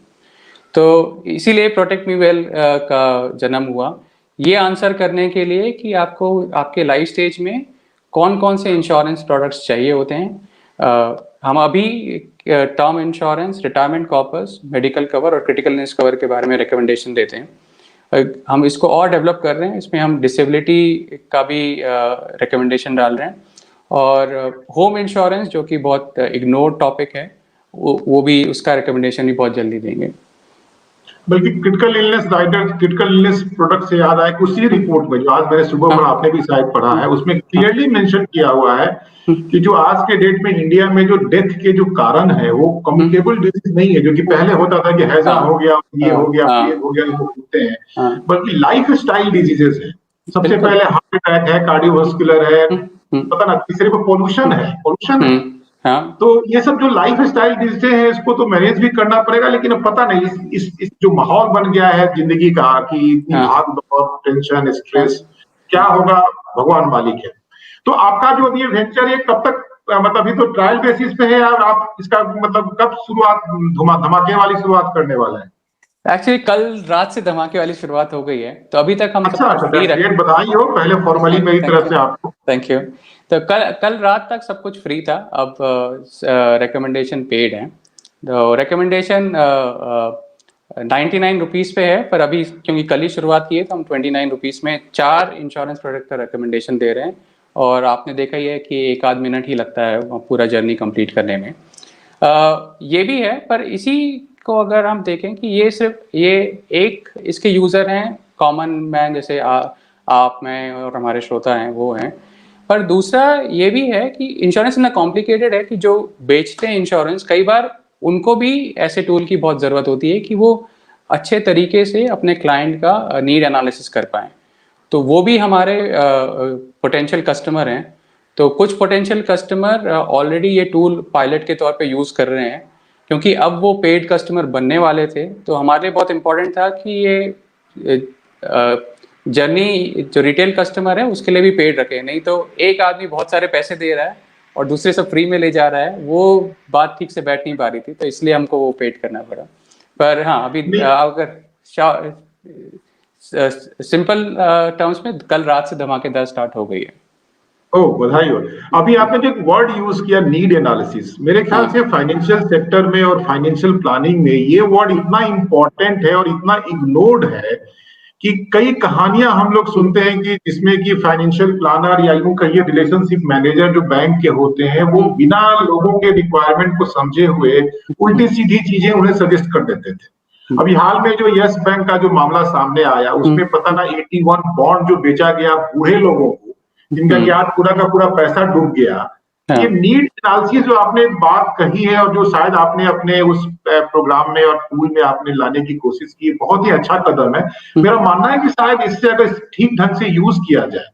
तो इसीलिए प्रोटेक्ट मी वेल का जन्म हुआ, ये आंसर करने के लिए कि आपको आपके लाइफ स्टेज में कौन कौन से इंश्योरेंस प्रोडक्ट्स चाहिए होते हैं। हम अभी term insurance, retirement corpus, medical cover और क्रिटिकल इलनेस कवर के बारे में रिकमेंडेशन देते हैं। हम इसको और डेवलप कर रहे हैं, इसमें हम डिसेबिलिटी का भी रिकमेंडेशन डाल रहे हैं, और होम इंश्योरेंस जो कि बहुत इग्नोर्ड टॉपिक है, वो भी उसका रिकमेंडेशन भी बहुत जल्दी देंगे। बल्कि critical illness rider, critical illness product से याद आया कि उसी रिपोर्ट में जो आज मैंने सुबह हाँ, पढ़ा, आपने भी शायद पढ़ा है, उसमें क्लियरली मेंशन किया हुआ है हम्म, कि जो आज के डेट में इंडिया में जो डेथ के जो कारण है वो कम्युनिकेबल डिजीज नहीं है, जो कि पहले होता था कि हैजा हाँ, हो गया, ये हाँ, हो गया, हाँ, ये हो गया, वो होते हैं, हाँ, बल्कि लाइफ स्टाइल डिजीजेस है। सबसे बिल्कुल। पहले हार्ट अटैक है, कार्डियोवास्कुलर है, हम्म, हम्म, पता ना, तीसरे पे पोल्यूशन है, पोल्यूशन है। हाँ, तो ये सब जो लाइफ स्टाइल डिजीजें हैं, इसको तो मैनेज भी करना पड़ेगा, लेकिन अब पता नहीं इस जो माहौल बन गया है जिंदगी का कि इतनी हाँ, भाग दौड़, टेंशन, हाँ। स्ट्रेस, क्या होगा भगवान मालिक है। तो आपका जो अभी वेंचर है कब तक, मतलब अभी तो ट्रायल बेसिस पे है, यार आप इसका मतलब कब शुरुआत, धमाके वाली शुरुआत करने वाला है? एक्चुअली कल रात से धमाके वाली शुरुआत हो गई है, तो अभी तक हम सब अच्छा कुछ अच्छा, फ्री दैट्स रख। ग्रेट, बधाई हो पहले फॉर्मली मेरी थैंक तरफ यू, से आपको। Thank you. तो कल कल रात तक सब कुछ फ्री था, अब रिकमेंडेशन पेड है। तो रिकमेंडेशन 99 रुपीज़ पे है, पर अभी क्योंकि कल ही शुरुआत की है तो हम 29 रुपीज़ में 4 इंश्योरेंस प्रोडक्ट का रिकमेंडेशन दे रहे हैं। और आपने देखा ही है कि 1 आध मिनट ही लगता है पूरा जर्नी कंप्लीट करने में। ये भी है, पर इसी को अगर हम देखें कि ये सिर्फ ये एक इसके यूज़र हैं कॉमन मैन, जैसे आप, मैं और हमारे श्रोता हैं वो हैं। पर दूसरा ये भी है कि इंश्योरेंस इतना कॉम्प्लिकेटेड है कि जो बेचते हैं इंश्योरेंस, कई बार उनको भी ऐसे टूल की बहुत ज़रूरत होती है कि वो अच्छे तरीके से अपने क्लाइंट का नीड एनालिसिस कर पाएँ। तो वो भी हमारे पोटेंशियल कस्टमर हैं। तो कुछ पोटेंशियल कस्टमर ऑलरेडी ये टूल पायलट के तौर पे यूज़ कर रहे हैं, क्योंकि अब वो पेड कस्टमर बनने वाले थे। तो हमारे लिए बहुत इम्पोर्टेंट था कि ये जर्नी जो रिटेल कस्टमर है उसके लिए भी पेड रखें, नहीं तो एक आदमी बहुत सारे पैसे दे रहा है और दूसरे सब फ्री में ले जा रहा है, वो बात ठीक से बैठ नहीं पा रही थी, तो इसलिए हमको वो पेड करना पड़ा। पर हाँ, अभी नहीं, अगर सिंपल टर्म्स में कल रात से धमाकेदार स्टार्ट हो गई है। ओह बधाई हो। अभी आपने जो एक वर्ड यूज किया, नीड एनालिसिस, मेरे ख्याल से हाँ, फाइनेंशियल सेक्टर में और फाइनेंशियल प्लानिंग में ये वर्ड इतना इंपॉर्टेंट है और इतना इग्नोर्ड है कि कई कहानियां हम लोग सुनते हैं कि जिसमें कि फाइनेंशियल प्लानर या यूं कहिए रिलेशनशिप मैनेजर जो बैंक के होते हैं, वो बिना लोगों के रिक्वायरमेंट को समझे हुए उल्टी सीधी चीजें उन्हें सजेस्ट कर देते थे। अभी हाल में जो यस बैंक का जो मामला सामने आया, उसमें पता ना 81 बॉन्ड जो बेचा गया बूढ़े लोगों को, जिनका कि आज पूरा का पूरा पैसा डूब गया। ये हाँ, नीड एनालिसिस जो आपने बात कही है और जो शायद आपने अपने उस प्रोग्राम में और टूल में आपने लाने की कोशिश की, बहुत ही अच्छा कदम है। मेरा मानना है कि शायद इससे अगर ठीक ढंग से यूज किया जाए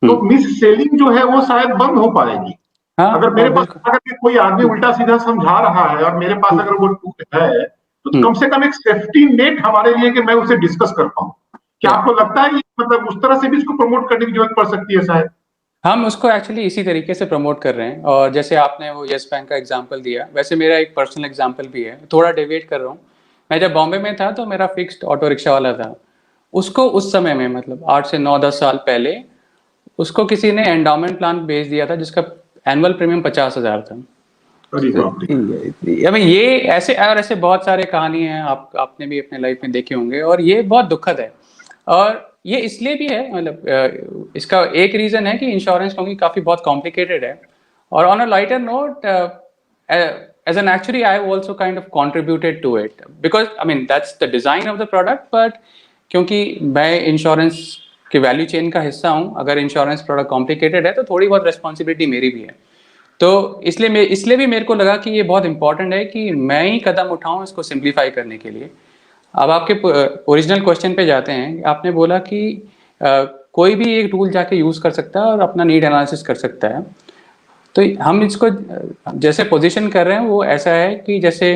तो मिस सेलिंग जो है वो शायद बंद हो पाएगी। अगर मेरे पास बिल्कुल। अगर कोई आदमी उल्टा सीधा समझा रहा है और मेरे पास अगर वो टूल है, तो कम से कम एक सेफ्टी नेट हमारे लिए कि मैं उसे डिस्कस कर पाऊं। क्या या आपको लगता है मतलब उस तरह से भी इसको प्रमोट करने की जरूरत पड़ सकती है शायद? हम उसको एक्चुअली इसी तरीके से प्रमोट कर रहे हैं, और जैसे आपने वो यस बैंक का एग्जांपल दिया, वैसे मेरा एक पर्सनल एग्जांपल भी है, थोड़ा डेविएट कर रहा हूँ। मैं जब बॉम्बे में था तो मेरा फिक्स्ड ऑटो रिक्शा वाला था। उसको उस समय में, मतलब 8 से 9 10 साल पहले, उसको किसी ने एंडोमेंट प्लान भेज दिया था जिसका एनुअल प्रीमियम 50,000 था। अरे बाप रे। ये ऐसे और ऐसे बहुत सारे कहानी हैं, आपने भी अपने लाइफ में देखे होंगे, और ये बहुत दुखद है। और ये इसलिए भी है, मतलब इसका एक रीजन है कि इंश्योरेंस क्योंकि काफी बहुत कॉम्प्लिकेटेड है। और on a lighter note, as an actually I also kind of contributed to it, because I mean that's the design of the product, but क्योंकि मैं इंश्योरेंस के वैल्यू चेन का हिस्सा हूँ। अगर इंश्योरेंस प्रोडक्ट कॉम्प्लिकेटेड है तो थोड़ी बहुत रिस्पॉन्सिबिलिटी मेरी भी है। तो इसलिए भी मेरे को लगा कि ये बहुत इंपॉर्टेंट है कि मैं ही कदम उठाऊं इसको सिंप्लीफाई करने के लिए। अब आपके ओरिजिनल क्वेश्चन पे जाते हैं। आपने बोला कि कोई भी एक टूल जाके यूज़ कर सकता है और अपना नीड एनालिसिस कर सकता है। तो हम इसको जैसे पोजीशन कर रहे हैं वो ऐसा है कि जैसे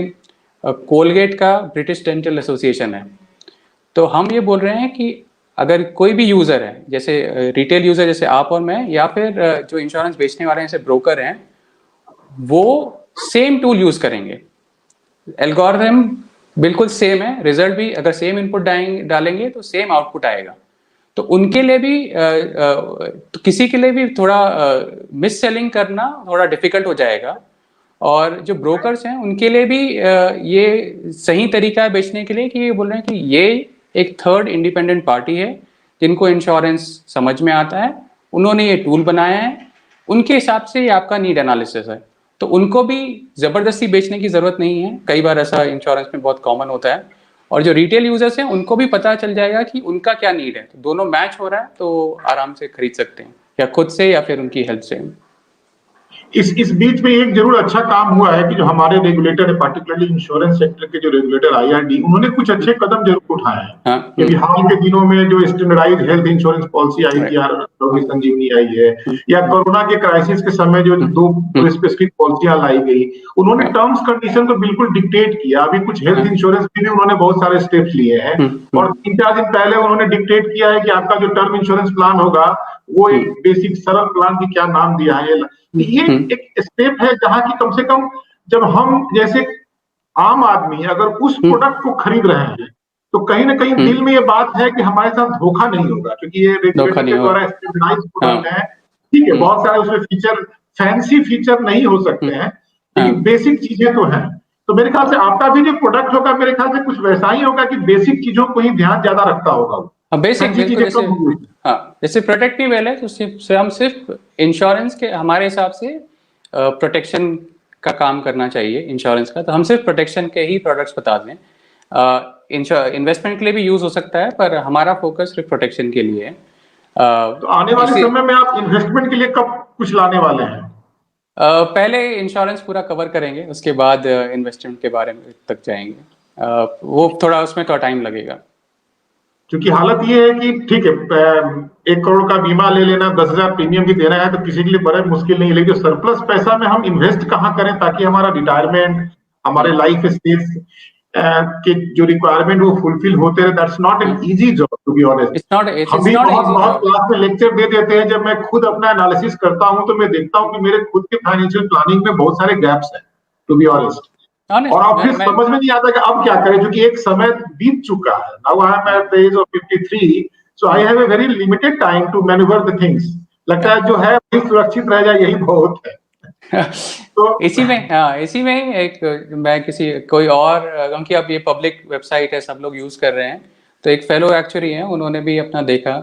कोलगेट का ब्रिटिश डेंटल एसोसिएशन है। तो हम ये बोल रहे हैं कि अगर कोई भी यूज़र है, जैसे रिटेल यूज़र जैसे आप और मैं, या फिर जो इंश्योरेंस बेचने वाले हैं जैसे ब्रोकर हैं, वो सेम टूल यूज़ करेंगे। एल्गोरिथम बिल्कुल सेम है, रिजल्ट भी अगर सेम इनपुट डालेंगे तो सेम आउटपुट आएगा। तो उनके लिए भी तो किसी के लिए भी थोड़ा मिस सेलिंग करना थोड़ा डिफिकल्ट हो जाएगा। और जो ब्रोकर्स हैं उनके लिए भी ये सही तरीका है बेचने के लिए कि ये बोल रहे हैं कि ये एक थर्ड इंडिपेंडेंट पार्टी है जिनको इंश्योरेंस समझ में आता है, उन्होंने ये टूल बनाया है, उनके हिसाब से ये आपका नीड एनालिसिस है। तो उनको भी जबरदस्ती बेचने की जरूरत नहीं है। कई बार ऐसा इंश्योरेंस में बहुत कॉमन होता है। और जो रिटेल यूजर्स हैं उनको भी पता चल जाएगा कि उनका क्या नीड है, तो दोनों मैच हो रहा है तो आराम से खरीद सकते हैं, या खुद से या फिर उनकी हेल्प से। इस बीच में एक जरूर अच्छा काम हुआ है कि जो हमारे रेगुलेटर है, पार्टिकुलरली इंश्योरेंस सेक्टर के जो रेगुलेटर IRD, उन्होंने कुछ अच्छे कदम जरूर उठाए हैं। हाँ, क्योंकि हाल के दिनों में जो स्टैंडर्डाइज्ड हेल्थ इंश्योरेंस पॉलिसी आई थी, संजीवनी आई है, या कोरोना के क्राइसिस के समय जो दो स्पेसिफिक पॉलिसियां लाई गई, उन्होंने टर्म्स कंडीशन को बिल्कुल डिक्टेट किया। अभी कुछ हेल्थ इंश्योरेंस में भी उन्होंने बहुत सारे स्टेप्स लिए हैं। और 3-4 दिन पहले उन्होंने डिक्टेट किया है कि आपका जो टर्म इंश्योरेंस प्लान होगा वो एक बेसिक सरल प्लान की क्या नाम दिया है, ये एक स्टेप है जहां की कम से कम जब हम जैसे आम आदमी अगर उस प्रोडक्ट को खरीद रहे हैं तो कहीं ना कहीं दिल में ये बात है कि हमारे साथ धोखा नहीं होगा, क्योंकि ये रेगुलेटर के द्वारा स्टैंडर्डाइज्ड प्रोडक्ट है। ठीक है, बहुत सारे उसमें फीचर, फैंसी फीचर नहीं हो सकते हैं, लेकिन बेसिक चीजें तो हैं। तो मेरे ख्याल से आपका भी जो प्रोडक्ट होगा, मेरे ख्याल से कुछ वैसा ही होगा कि बेसिक चीजों को ही ध्यान ज्यादा रखता होगा। बेसिक जैसे प्रोटेक्टिव है तो हम सिर्फ इंश्योरेंस के हमारे हिसाब से प्रोटेक्शन का काम करना चाहिए इंश्योरेंस का। तो हम सिर्फ प्रोटेक्शन के ही प्रोडक्ट्स बता दें। इन्वेस्टमेंट के लिए भी यूज हो सकता है, पर हमारा फोकस सिर्फ प्रोटेक्शन के लिए है। तो आने वाले समय में आप इन्वेस्टमेंट के लिए कब कुछ लाने वाले हैं? पहले इंश्योरेंस पूरा कवर करेंगे, उसके बाद इन्वेस्टमेंट के बारे में तक जाएंगे। वो थोड़ा उसमें थोड़ा टाइम लगेगा, क्योंकि हालत ये है कि ठीक है, 1 करोड़ का बीमा ले लेना, 10,000 प्रीमियम भी देना है तो किसी के लिए बड़ा मुश्किल नहीं है। लेकिन सरप्लस पैसा में हम इन्वेस्ट कहाँ करें ताकि हमारा रिटायरमेंट, हमारे लाइफ स्टेज के जो रिक्वायरमेंट वो फुलफिल होते रहे। That's not an easy job, to be honest. हम भी बहुत क्लास में लेक्चर दे देते हैं। जब मैं खुद अपना एनालिसिस करता हूं तो मैं देखता हूं कि मेरे खुद के फाइनेंशियल प्लानिंग में बहुत सारे गैप्स हैं, टू बी ऑनेस्ट। और अब फिर समझ में नहीं आता कि अब क्या करें, क्योंकि एक समय बीत चुका है। Now I am at the age of 53, so I have a very limited time to manoeuvre the things. लगता है जो है सुरक्षित रह जाए यही बहुत है। तो इसी में एक मैं कोई और, क्योंकि अब ये पब्लिक वेबसाइट है, सब लोग यूज कर रहे हैं, तो एक फेलो एक्चुअली हैं, उन्होंने भी अपना देखा,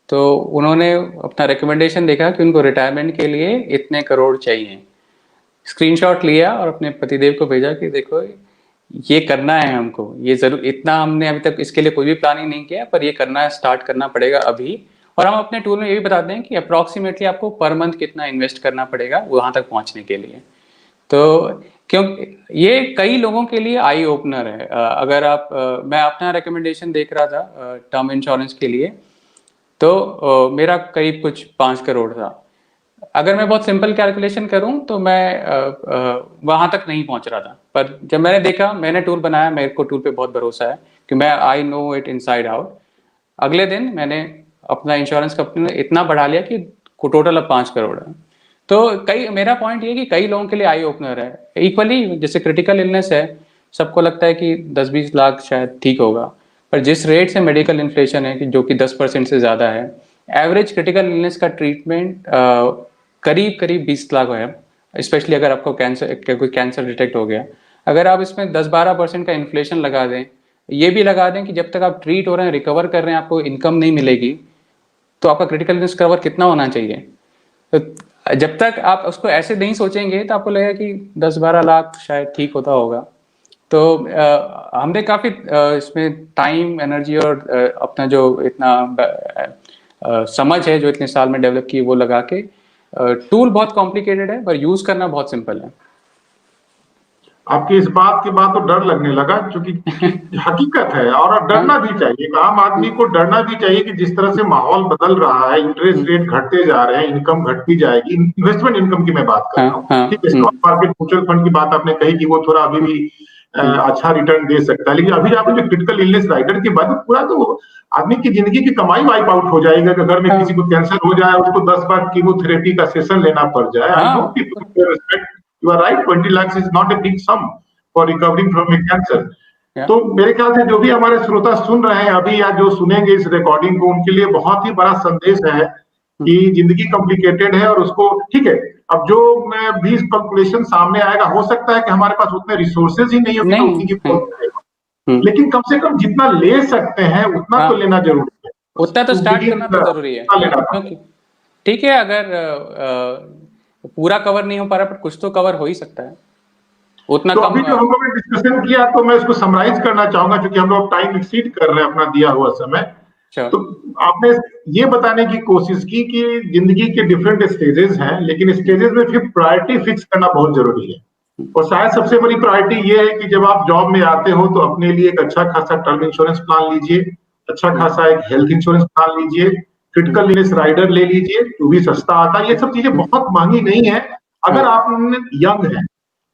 तो उन्होंने अपना रिकमेंडेशन देखा कि उनको रिटायरमेंट के लिए इतने करोड़ चाहिए। स्क्रीनशॉट लिया और अपने पतिदेव को भेजा कि देखो ये करना है हमको, ये जरूर, इतना हमने अभी तक इसके लिए कोई भी प्लानिंग नहीं किया, पर ये करना है, स्टार्ट करना पड़ेगा अभी। और हम अपने टूल में ये भी बताते हैं कि अप्रॉक्सीमेटली आपको पर मंथ कितना इन्वेस्ट करना पड़ेगा वहां तक पहुंचने के लिए। तो क्योंकि ये कई लोगों के लिए आई ओपनर है। अगर आप मैं अपना रिकमेंडेशन देख रहा था टर्म इंश्योरेंस के लिए, तो मेरा करीब कुछ 5 करोड़ था। अगर मैं बहुत सिंपल कैलकुलेशन करूं तो मैं वहां तक नहीं पहुंच रहा था। पर जब मैंने देखा, मैंने टूल बनाया, मेरे को टूल पे बहुत भरोसा है कि मैं I know it inside out. अगले दिन मैंने अपना इंश्योरेंस कंपनी ने इतना बढ़ा लिया कि टोटल अब 5 करोड़ है। तो मेरा पॉइंट ये कि कई लोगों के लिए आई ओपनर है। इक्वली जैसे क्रिटिकल इलनेस है, सबको लगता है कि 10-20 लाख शायद ठीक होगा, पर जिस रेट से मेडिकल इन्फ्लेशन है कि जो कि 10% से ज़्यादा है, एवरेज क्रिटिकल इलनेस का ट्रीटमेंट करीब 20 लाख है। स्पेशली अगर आपको कोई कैंसर डिटेक्ट हो गया, अगर आप इसमें 10-12% का इन्फ्लेशन लगा दें, ये भी लगा दें कि जब तक आप ट्रीट हो रहे हैं, रिकवर कर रहे हैं, आपको इनकम नहीं मिलेगी, तो आपका क्रिटिकल इलनेस कवर कितना होना चाहिए। तो जब तक आप उसको ऐसे नहीं सोचेंगे तो आपको लगेगा कि 10-12 लाख शायद ठीक होता होगा, तो हमने काफ़ी इसमें टाइम, एनर्जी और अपना जो इतना समझ है जो इतने साल में डेवलप की वो लगा के टूल बहुत कॉम्प्लिकेटेड है पर यूज़ करना बहुत सिंपल है। आपकी इस बात के बाद तो डर लगने लगा, क्योंकि हकीकत है और हाँ, डरना भी चाहिए। एक आम आदमी को डरना भी चाहिए कि जिस तरह से माहौल बदल रहा है, इंटरेस्ट रेट घटते जा रहे हैं, इनकम घटती जाएगी, इन्वेस्टमेंट इनकम की मैं बात कर हाँ, रहा हूँ। हाँ, ठीक है, स्टॉक मार्केट म्यूचुअल फंड की बात आपने कही कि वो थोड़ा अभी भी अच्छा रिटर्न दे सकता है, लेकिन अभी आपने जो क्रिटिकल इलनेस राइडर की बात, पूरा तो आदमी की जिंदगी की कमाई वाइप आउट हो जाएगा। कि अगर में हाँ, किसी को कैंसर हो जाए, उसको 10 बार कीमोथेरेपी का सेशन लेना पड़ जाए। आई नो हाँ, people respect, you are right, 20 lakhs is not a big sum for recovering from a cancer. या तो मेरे ख्याल से जो भी हमारे श्रोता सुन रहे हैं अभी या जो सुनेंगे इस रिकॉर्डिंग को, उनके लिए बहुत ही बड़ा संदेश है कि जिंदगी कॉम्प्लिकेटेड है और उसको, ठीक है, अब जो भी कैलकुलेशन सामने आएगा, हो सकता है कि हमारे पास उतने रिसोर्सेज ही नहीं हो कि मैं नहीं, उतनी की कॉल करेगा, हम्म, लेकिन कम से कम जितना ले सकते हैं उतना तो हाँ, लेना जरूरी है। उतना तो टू स्टार्ट बिगिन करना तो ज़रूरी है, उतना लेना पड़ेगा। क्योंकि ठीक है अगर पूरा कवर नहीं हो पा रहा पर कुछ तो कवर हो ही सकता है, उतना तो कम अभी जो हम लोगों ने डिस्कशन किया, तो मैं इसको समराइज करना चाहूंगा, क्योंकि हम लोग टाइम एक्सीड कर रहे हैं अपना दिया हुआ समय। श्योर, तो आपने ये बताने की कोशिश की कि जिंदगी के डिफरेंट स्टेजेस हैं, लेकिन स्टेजेस में फिर प्रायोरिटी फिक्स करना बहुत जरूरी है। और शायद सबसे बड़ी प्रायोरिटी ये है कि जब आप जॉब में आते हो तो अपने लिए एक अच्छा खासा टर्म इंश्योरेंस प्लान लीजिए, अच्छा खासा एक हेल्थ इंश्योरेंस प्लान लीजिए, क्रिटिकल इलनेस राइडर ले लीजिए, जो भी सस्ता आता है। ये सब चीजें बहुत महंगी नहीं है अगर आप यंग हैं।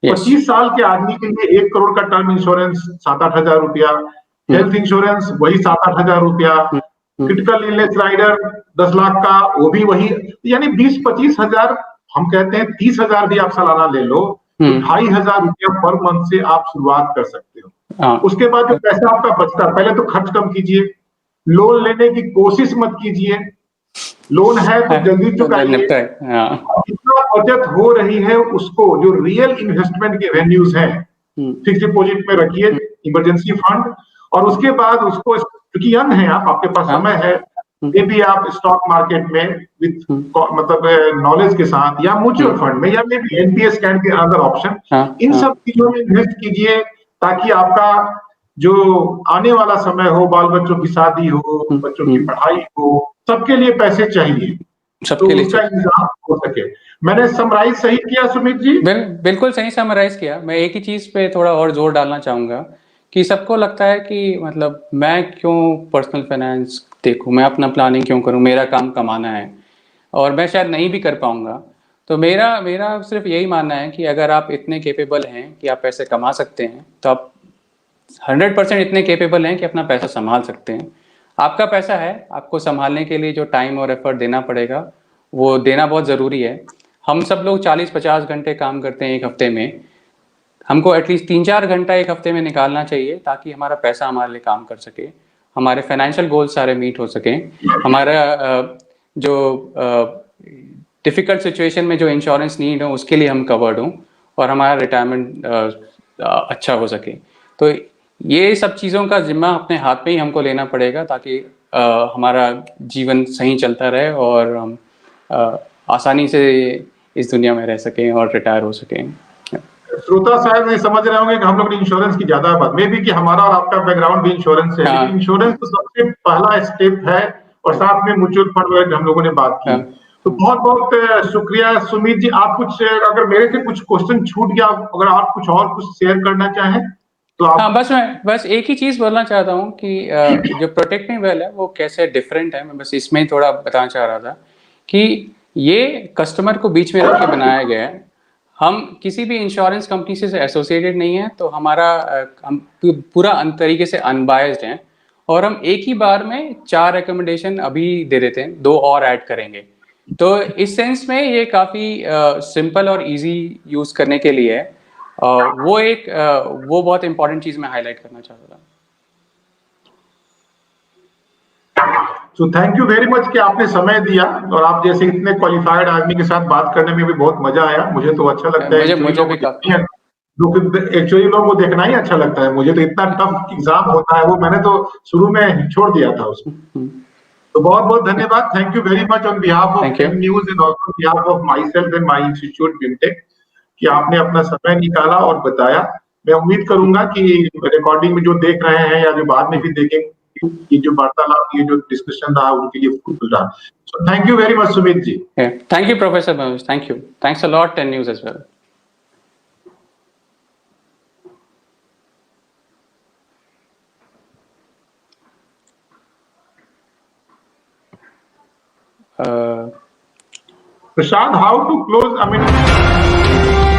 यस, 25 साल के आदमी के लिए 1 करोड़ का टर्म इंश्योरेंस 7-8 हजार रुपया, हेल्थ इंश्योरेंस वही 7-8 हजार रुपया, क्रिटिकल इलनेस राइडर 10 लाख का वो भी वही, यानी 20-25 हजार, हम कहते हैं 30 हजार भी आप सालाना ले लो तो 2,500 रुपया पर मंथ से आप शुरुआत कर सकते हो। हाँ, उसके बाद जो पैसा आपका बचता है, पहले तो खर्च कम कीजिए, लोन लेने की कोशिश मत कीजिए, लोन है तो जल्दी तो चुकाइए। निपटा है, हाँ, जितना बचत हो रही है उसको, जो रियल इन्वेस्टमेंट के वेन्यूज हैं, फिक्स डिपॉजिट में रखिए, इमरजेंसी फंड, और उसके बाद उसको, क्योंकि यंग है आप, आपके पास हाँ, समय है, ये भी आप स्टॉक मार्केट में विथ मतलब नॉलेज के साथ, या म्यूचुअल फंड में, या may be NPS can be other option, हाँ, इन हाँ, सब चीजों में इन्वेस्ट कीजिए, ताकि आपका जो आने वाला समय हो, बाल बच्चों की शादी हो, बच्चों की पढ़ाई हो, सबके लिए पैसे चाहिए, तो सबके लिए उसका चाहिए। इंतजाम हो सके। मैंने समराइज सही किया सुमित जी? बिल्कुल सही समराइज किया। मैं एक ही चीज़ पे थोड़ा और जोर डालना चाहूँगा कि सबको लगता है कि मतलब मैं क्यों पर्सनल फाइनेंस देखूँ, मैं अपना प्लानिंग क्यों करूँ, मेरा काम कमाना है और मैं शायद नहीं भी कर पाऊँगा। तो मेरा मेरा सिर्फ यही मानना है कि अगर आप इतने कैपेबल हैं कि आप पैसे कमा सकते हैं तो आप 100% इतने कैपेबल हैं कि अपना पैसा संभाल सकते हैं। आपका पैसा है, आपको संभालने के लिए जो टाइम और एफर्ट देना पड़ेगा वो देना बहुत ज़रूरी है। हम सब लोग 40-50 घंटे काम करते हैं एक हफ्ते में, हमको एटलीस्ट 3-4 घंटा एक हफ्ते में निकालना चाहिए ताकि हमारा पैसा हमारे लिए काम कर सके, हमारे फाइनेंशियल गोल्स सारे मीट हो सकें, हमारा जो डिफ़िकल्ट सिचुएशन में जो इंश्योरेंस नीड हो उसके लिए हम कवर्ड हों और हमारा रिटायरमेंट अच्छा हो सके। तो ये सब चीज़ों का ज़िम्मा अपने हाथ में ही हमको लेना पड़ेगा ताकि हमारा जीवन सही चलता रहे और हम अ, आसानी से इस दुनिया में रह सकें और रिटायर हो सकें। श्रोता शायद ये समझ रहे होंगे कि हम लोग ने इंश्योरेंस की ज्यादा बात, मे भी कि हमारा और आपका बैकग्राउंड भी इंश्योरेंस है, लेकिन हाँ, इंश्योरेंस तो सबसे पहला स्टेप है, और साथ में म्यूचुअल फंड वगैरह हम लोगों ने बात की। हाँ, तो बहुत बहुत शुक्रिया सुमित जी। आप कुछ, अगर मेरे से कुछ क्वेश्चन छूट गया, अगर आप कुछ और कुछ शेयर करना चाहें तो हाँ, आप। बस एक ही चीज़ बोलना चाहता हूँ कि जो प्रोटेक्ट मी वेल है वो कैसे डिफरेंट है, मैं बस इसमें ही थोड़ा बताना चाह रहा था कि ये कस्टमर को बीच में रख के बनाया गया है। हम किसी भी इंश्योरेंस कंपनी से एसोसिएटेड नहीं है, तो हमारा हम पूरा तरीके से अनबायस्ड हैं और हम एक ही बार में 4 रिकमेंडेशन अभी दे देते हैं, 2 और ऐड करेंगे। तो इस सेंस में ये काफ़ी सिंपल और इजी यूज़ करने के लिए है। वो बहुत इंपॉर्टेंट चीज़ मैं हाईलाइट करना चाहता था। तो थैंक यू वेरी मच कि आपने समय दिया, और आप जैसे इतने क्वालिफाइड आदमी के साथ बात करने में भी बहुत मजा आया। मुझे तो अच्छा लगता है, मुझे एक्चुअली मुझे लोग भी देखते हैं, एक्चुअली लोग को देखना ही अच्छा लगता है। मुझे तो इतना टफ एग्जाम होता है वो मैंने तो शुरू में छोड़ दिया था उसको। तो बहुत बहुत धन्यवाद, thank you very much on behalf of thank you. M news and also behalf of my self and my institute BIMTECH, कि आपने अपना समय निकाला और बताया। मैं उम्मीद करूंगा कि रिकॉर्डिंग में जो देख रहे हैं या जो बाद में भी देखेंगे, ये जो वार्तालाप, ये जो डिस्कशन रहा, उनके लिए फ्रूटफुल रहा। So thank you very much Sumit ji. Thank you, Professor Manoj. Thank you. Thanks a lot, 10 News as well. Prashad, how to close? I mean.